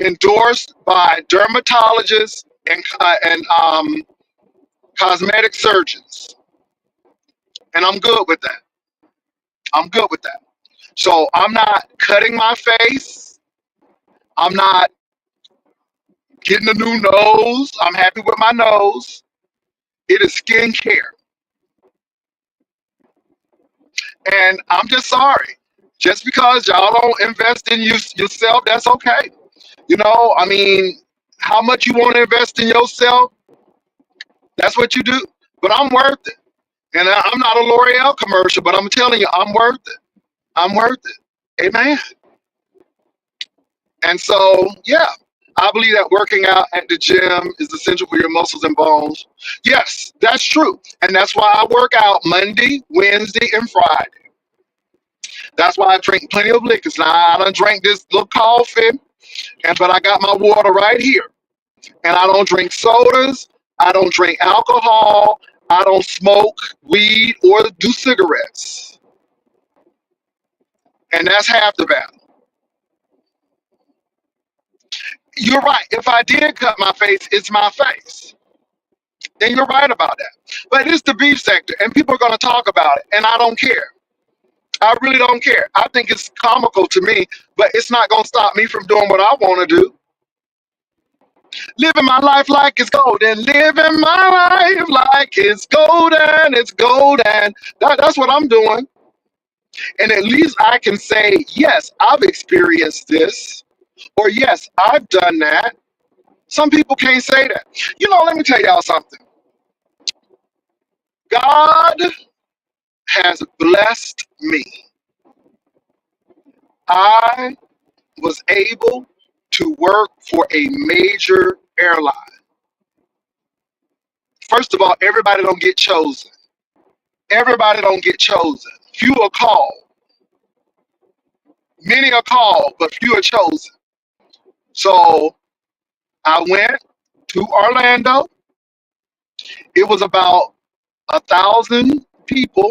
endorsed by dermatologists and cosmetic surgeons. And I'm good with that. I'm good with that. So I'm not cutting my face. I'm not getting a new nose. I'm happy with my nose. It is skincare. And I'm just sorry. Just because y'all don't invest in yourself, that's okay. You know, I mean, how much you want to invest in yourself, that's what you do. But I'm worth it. And I'm not a L'Oreal commercial, but I'm telling you, I'm worth it. I'm worth it. Amen. And so, yeah, I believe that working out at the gym is essential for your muscles and bones. Yes, that's true. And that's why I work out Monday, Wednesday, and Friday. That's why I drink plenty of liquors. Now, I done drank this little coffee, but I got my water right here. And I don't drink sodas. I don't drink alcohol. I don't smoke weed or do cigarettes. And that's half the battle. You're right. If I did cut my face, it's my face. Then you're right about that. But it's the beef sector, and people are going to talk about it, and I don't care. I really don't care. I think it's comical to me, but it's not going to stop me from doing what I want to do. Living my life like it's golden. Living my life like it's golden. It's golden. That's what I'm doing. And at least I can say, yes, I've experienced this. Or yes, I've done that. Some people can't say that. You know, let me tell y'all something. God has blessed me. I was able to work for a major airline. First of all, everybody don't get chosen. Everybody don't get chosen. Few are called. Many are called, but few are chosen. So I went to Orlando. It was about 1,000 people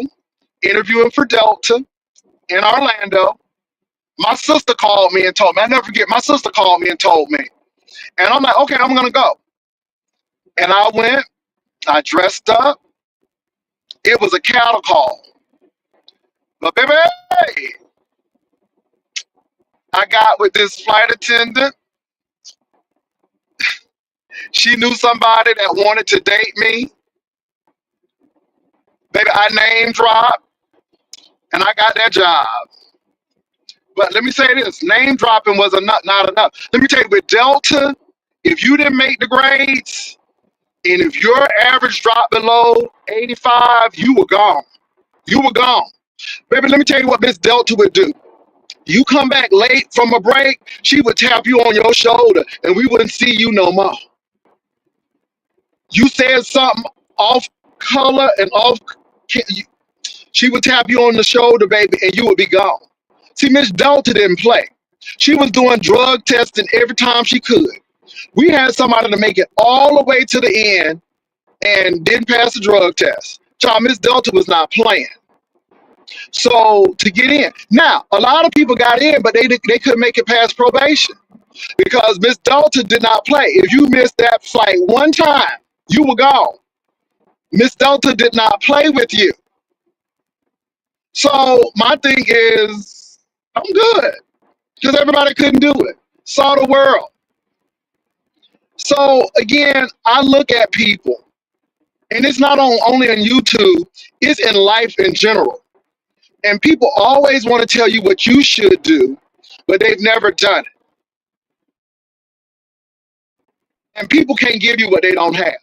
interviewing for Delta in Orlando. My sister called me and told me. I never forget. My sister called me and told me. And I'm like, okay, I'm going to go. And I went. I dressed up. It was a cattle call. But baby, I got with this flight attendant. She knew somebody that wanted to date me. Baby, I name dropped and I got that job. But let me say this, name dropping was not enough. Let me tell you, with Delta, if you didn't make the grades, and if your average dropped below 85, you were gone. You were gone. Baby, let me tell you what Miss Delta would do. You come back late from a break, she would tap you on your shoulder, and we wouldn't see you no more. You said something off color and off, she would tap you on the shoulder, baby, and you would be gone. See, Miss Delta didn't play. She was doing drug testing every time she could. We had somebody to make it all the way to the end and didn't pass the drug test. Child, Miss Delta was not playing. So to get in, now a lot of people got in, but they couldn't make it past probation because Miss Delta did not play. If you missed that flight one time, you were gone. Miss Delta did not play with you. So my thing is, I'm good because everybody couldn't do it. Saw the world. So again, I look at people, and it's not only on YouTube; it's in life in general. And people always want to tell you what you should do, but they've never done it. And people can't give you what they don't have.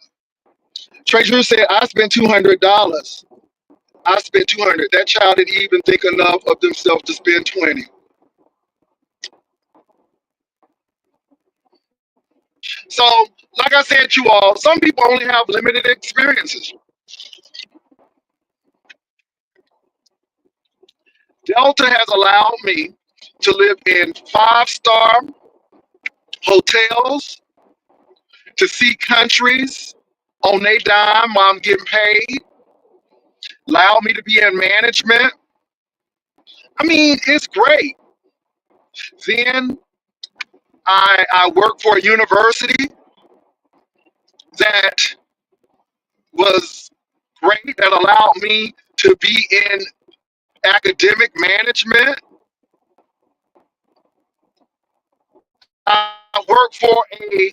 Treasurer said, I spent $200. I spent 200. That child didn't even think enough of themselves to spend 20. So, like I said, you all, some people only have limited experiences. Delta has allowed me to live in five-star hotels, to see countries on their dime while I'm getting paid, allow me to be in management. I mean, it's great. Then I worked for a university that was great, that allowed me to be in academic management. I worked for a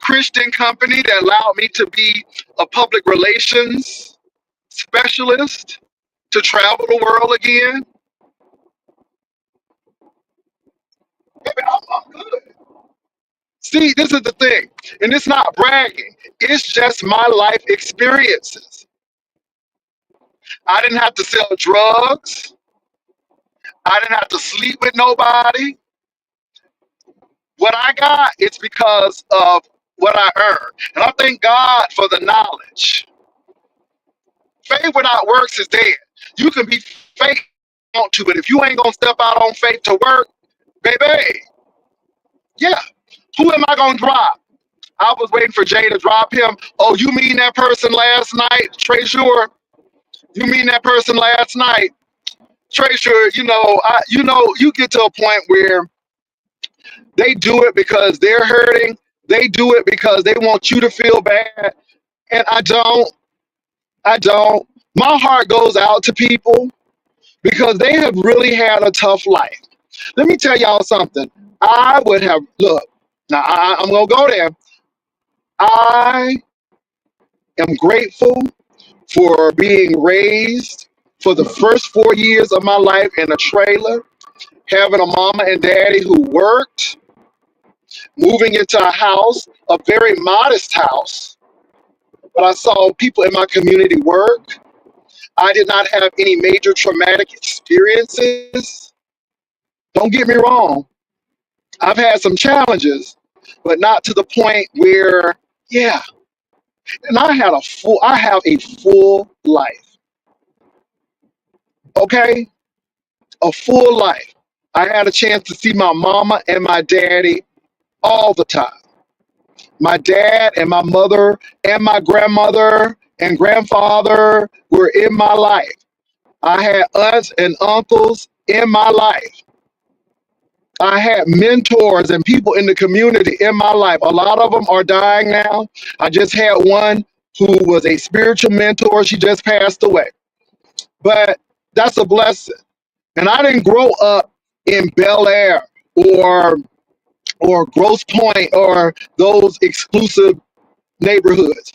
Christian company that allowed me to be a public relations specialist, to travel the world again. Baby, I'm good. See, this is the thing, and it's not bragging. It's just my life experiences. I didn't have to sell drugs. I didn't have to sleep with nobody. What I got, it's because of what I earned. And I thank God for the knowledge. Faith without works is dead. You can be faith if you want to, but if you ain't gonna step out on faith to work, baby, yeah. Who am I gonna drop? I was waiting for Jay to drop him. Oh, you mean that person last night, Treasure? You mean that person last night, Treasure? You get to a point where they do it because they're hurting. They do it because they want you to feel bad. And I don't. I don't. My heart goes out to people because they have really had a tough life. Let me tell y'all something. I would have, look, now I'm going to go there. I am grateful for being raised for the first 4 years of my life in a trailer, having a mama and daddy who worked, moving into a house, a very modest house, but I saw people in my community work. I did not have any major traumatic experiences. Don't get me wrong. I've had some challenges, but not to the point where, yeah. And I have a full life. Okay? A full life. I had a chance to see my mama and my daddy all the time. My dad and my mother and my grandmother and grandfather were in my life. I had aunts and uncles in my life. I had mentors and people in the community in my life. A lot of them are dying now. I just had one who was a spiritual mentor. She just passed away. But that's a blessing. And I didn't grow up in Bel Air or Grosse Pointe or those exclusive neighborhoods.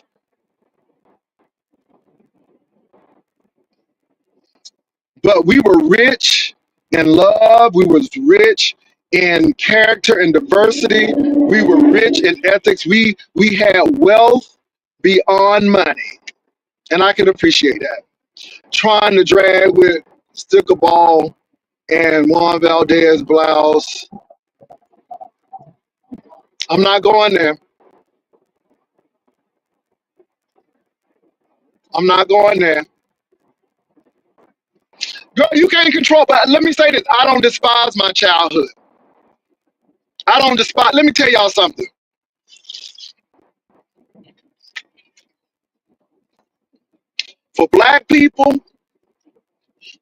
But we were rich in love. We was rich in character and diversity. We were rich in ethics. We had wealth beyond money, and I can appreciate that. Trying to drag with sticker ball and Juan Valdez blouse. I'm not going there. I'm not going there. Girl, you can't control, but let me say this. I don't despise my childhood. I don't despise. Let me tell y'all something. For black people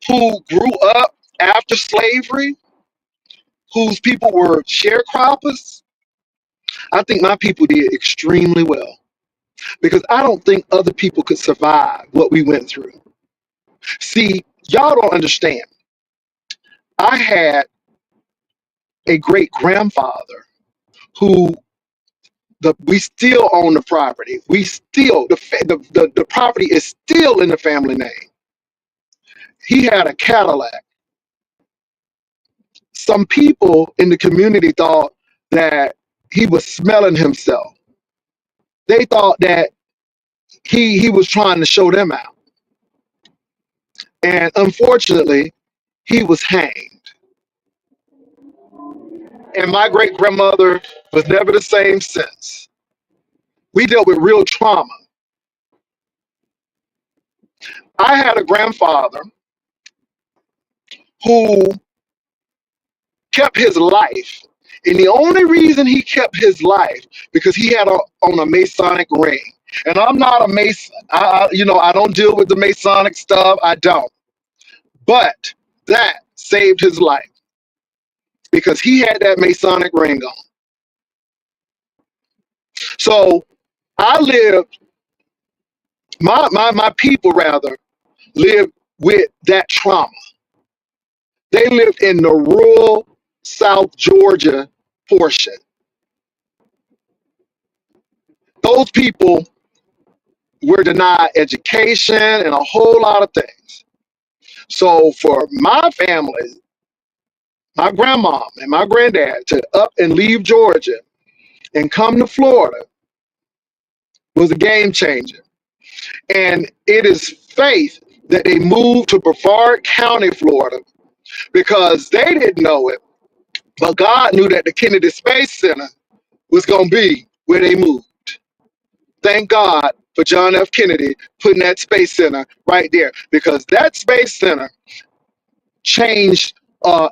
who grew up after slavery, whose people were sharecroppers, I think my people did extremely well because I don't think other people could survive what we went through. See, y'all don't understand. I had a great grandfather who we still own the property. We still the property is still in the family name. He had a Cadillac. Some people in the community thought that he was smelling himself. They thought that he was trying to show them out. And unfortunately, he was hanged. And my great grandmother was never the same since. We dealt with real trauma. I had a grandfather who kept his life. And the only reason he kept his life because he had on a Masonic ring. And I'm not a Mason. I don't deal with the Masonic stuff. I don't. But that saved his life because he had that Masonic ring on. So I lived, my people rather, lived with that trauma. They lived in the rural South Georgia portion. Those people were denied education and a whole lot of things. So for my family, my grandma and my granddad to up and leave Georgia and come to Florida was a game changer. And it is faith that they moved to Brevard County, Florida, because they didn't know it, but God knew that the Kennedy Space Center was going to be where they moved. Thank God for John F. Kennedy putting that space center right there, because that space center changed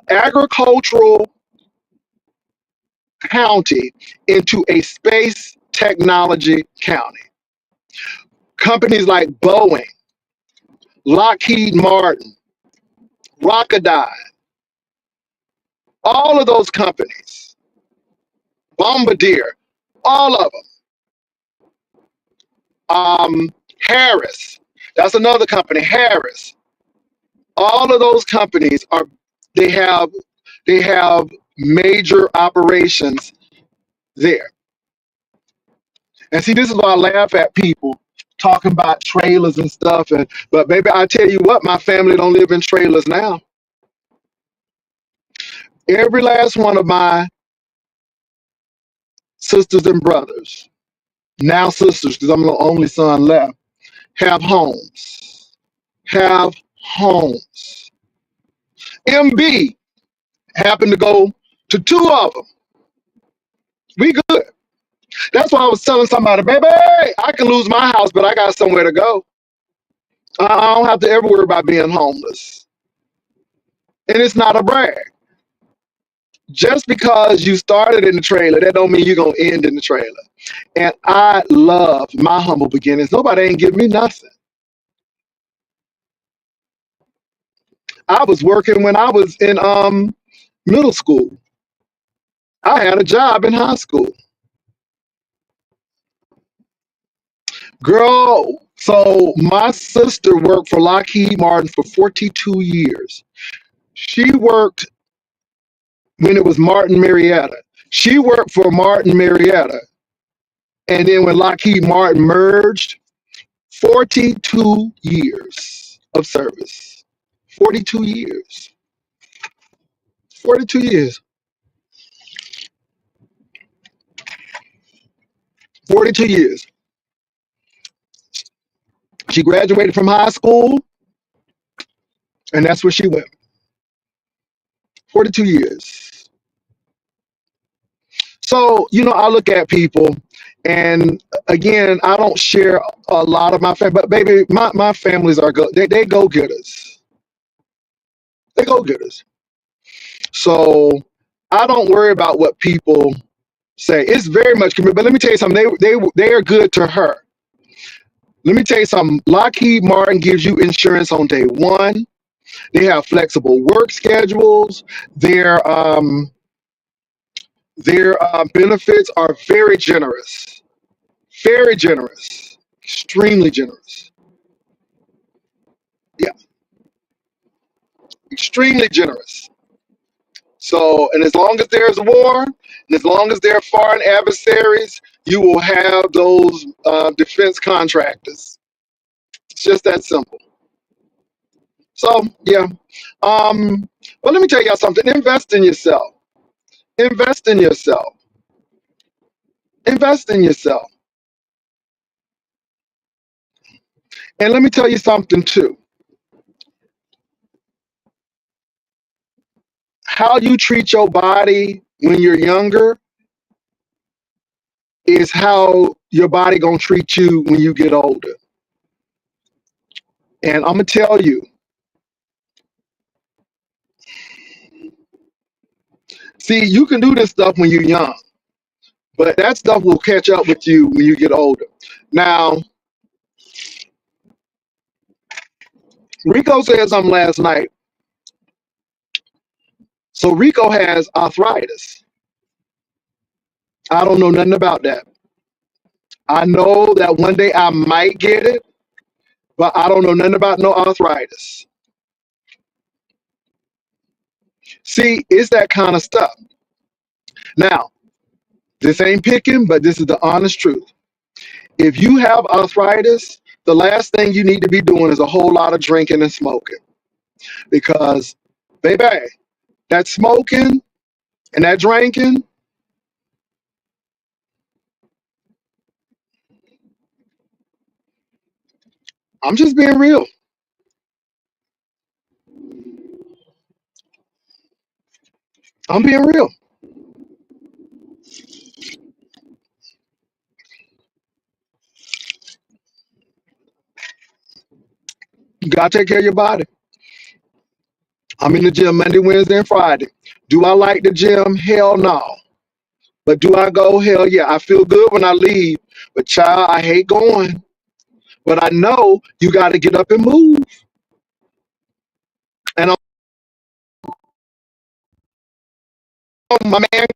agricultural county into a space technology county. Companies like Boeing, Lockheed Martin, Rocketdyne, all of those companies, Bombardier, all of them. Harris, that's another company, Harris. All of those companies they have major operations there. And see, this is why I laugh at people talking about trailers and stuff. But baby, I tell you what, my family don't live in trailers now. Every last one of my sisters and brothers, now sisters, because I'm the only son left, have homes. Have homes. MB happened to go to two of them. We good. That's why I was telling somebody, baby, I can lose my house, but I got somewhere to go. I don't have to ever worry about being homeless. And it's not a brag. Just because you started in the trailer, that don't mean you're going to end in the trailer. And I love my humble beginnings. Nobody ain't give me nothing. I was working when I was in middle school. I had a job in high school. Girl, so my sister worked for Lockheed Martin for 42 years. She worked when it was Martin Marietta. She worked for Martin Marietta. And then when Lockheed Martin merged, 42 years of service. 42 years. 42 years. 42 years. She graduated from high school, and that's where she went. 42 years. So, I look at people, and again, I don't share a lot of my family, but baby, my families are go. They go getters. They go getters. So I don't worry about what people say. It's very much committed. But let me tell you something. They are good to her. Let me tell you something. Lockheed Martin gives you insurance on day one. They have flexible work schedules. Their benefits are very generous. Very generous. Extremely generous. Yeah, extremely generous. So, and as long as there's war, and as long as there are foreign adversaries, you will have those defense contractors. It's just that simple. So, yeah. But let me tell y'all something. Invest in yourself. Invest in yourself. Invest in yourself. And let me tell you something too. How you treat your body when you're younger is how your body gonna treat you when you get older. And I'm gonna tell you, see, you can do this stuff when you're young, but that stuff will catch up with you when you get older. Now, Rico said something last night. So Rico has arthritis. I don't know nothing about that. I know that one day I might get it, but I don't know nothing about no arthritis. See, it's that kind of stuff. Now, this ain't picking, but this is the honest truth. If you have arthritis, the last thing you need to be doing is a whole lot of drinking and smoking because, baby, that smoking and that drinking, I'm just being real. I'm being real. You gotta take care of your body. I'm in the gym Monday, Wednesday, and Friday. Do I like the gym? Hell no. But do I go? Hell yeah. I feel good when I leave. But child, I hate going. But I know you got to get up and move. And my man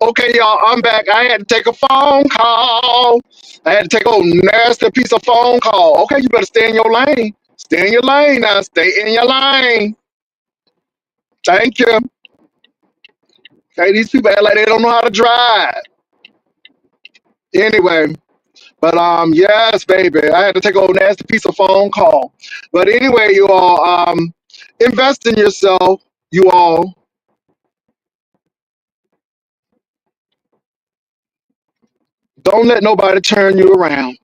Okay, y'all, I'm back. I had to take a phone call. I had to take a nasty piece of phone call. Okay, you better stay in your lane. Stay in your lane now. Stay in your lane. Thank you. Okay, these people act like they don't know how to drive. Anyway, but yes, baby, I had to take a nasty piece of phone call. But anyway, you all, invest in yourself. You all, don't let nobody turn you around.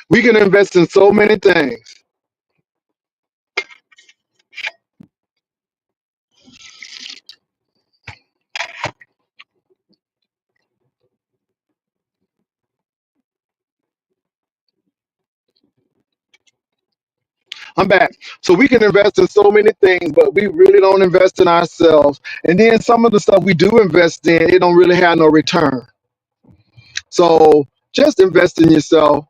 We can invest in so many things. I'm back. So we can invest in so many things, but we really don't invest in ourselves. And then some of the stuff we do invest in, it don't really have no return. So just invest in yourself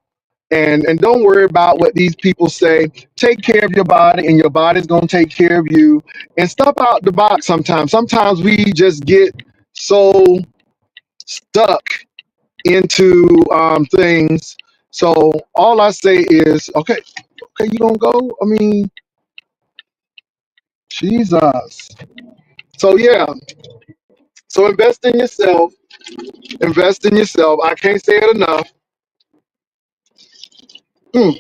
and don't worry about what these people say. Take care of your body and your body's gonna take care of you. And step out the box sometimes. Sometimes we just get so stuck into things. So all I say is, okay, you don't go? I mean, Jesus. So yeah, so invest in yourself. Invest in yourself. I can't say it enough. Hmm.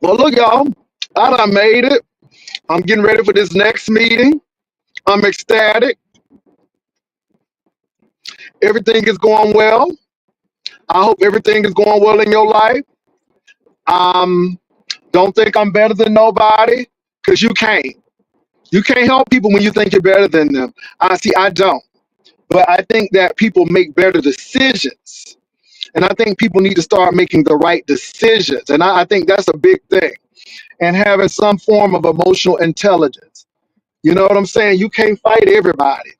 Well, look, y'all, I done made it. I'm getting ready for this next meeting. I'm ecstatic. Everything is going well. I hope everything is going well in your life. Um, don't think I'm better than nobody, because you can't. You can't help people when you think you're better than them. I see. I don't. But I think that people make better decisions. And I think people need to start making the right decisions. And I think that's a big thing. And having some form of emotional intelligence. You know what I'm saying? You can't fight everybody.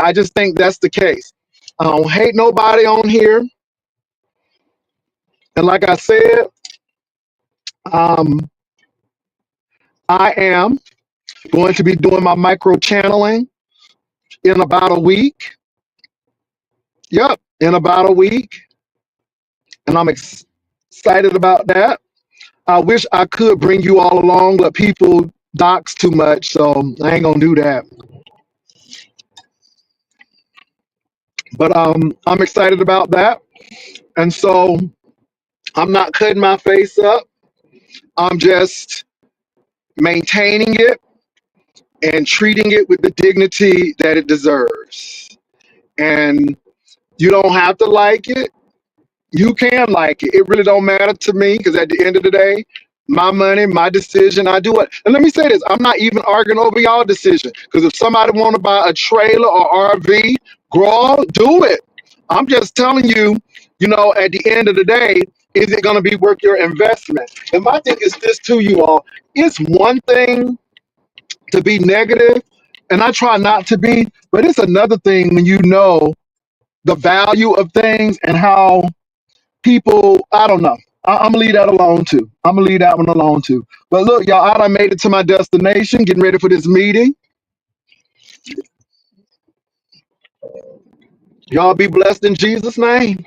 I just think that's the case. I don't hate nobody on here. And like I said, um, I am going to be doing my micro channeling in about a week. Yep, in about a week. And I'm excited about that. I wish I could bring you all along, but people dox too much, so I ain't gonna do that. But I'm excited about that, and so I'm not cutting my face up. I'm just maintaining it and treating it with the dignity that it deserves. And you don't have to like it. You can like it. It really don't matter to me, because at the end of the day, my money, my decision, I do it. And let me say this, I'm not even arguing over y'all decision, because if somebody want to buy a trailer or RV, grow, do it. I'm just telling you, at the end of the day, is it going to be worth your investment? And my thing is this to you all. It's one thing to be negative, and I try not to be, but it's another thing when you know the value of things and how people, I don't know. I'm gonna leave that alone too. I'm gonna leave that one alone too. But look, y'all, I done made it to my destination, getting ready for this meeting. Y'all be blessed in Jesus' name.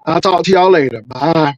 I'll talk to y'all later. Bye.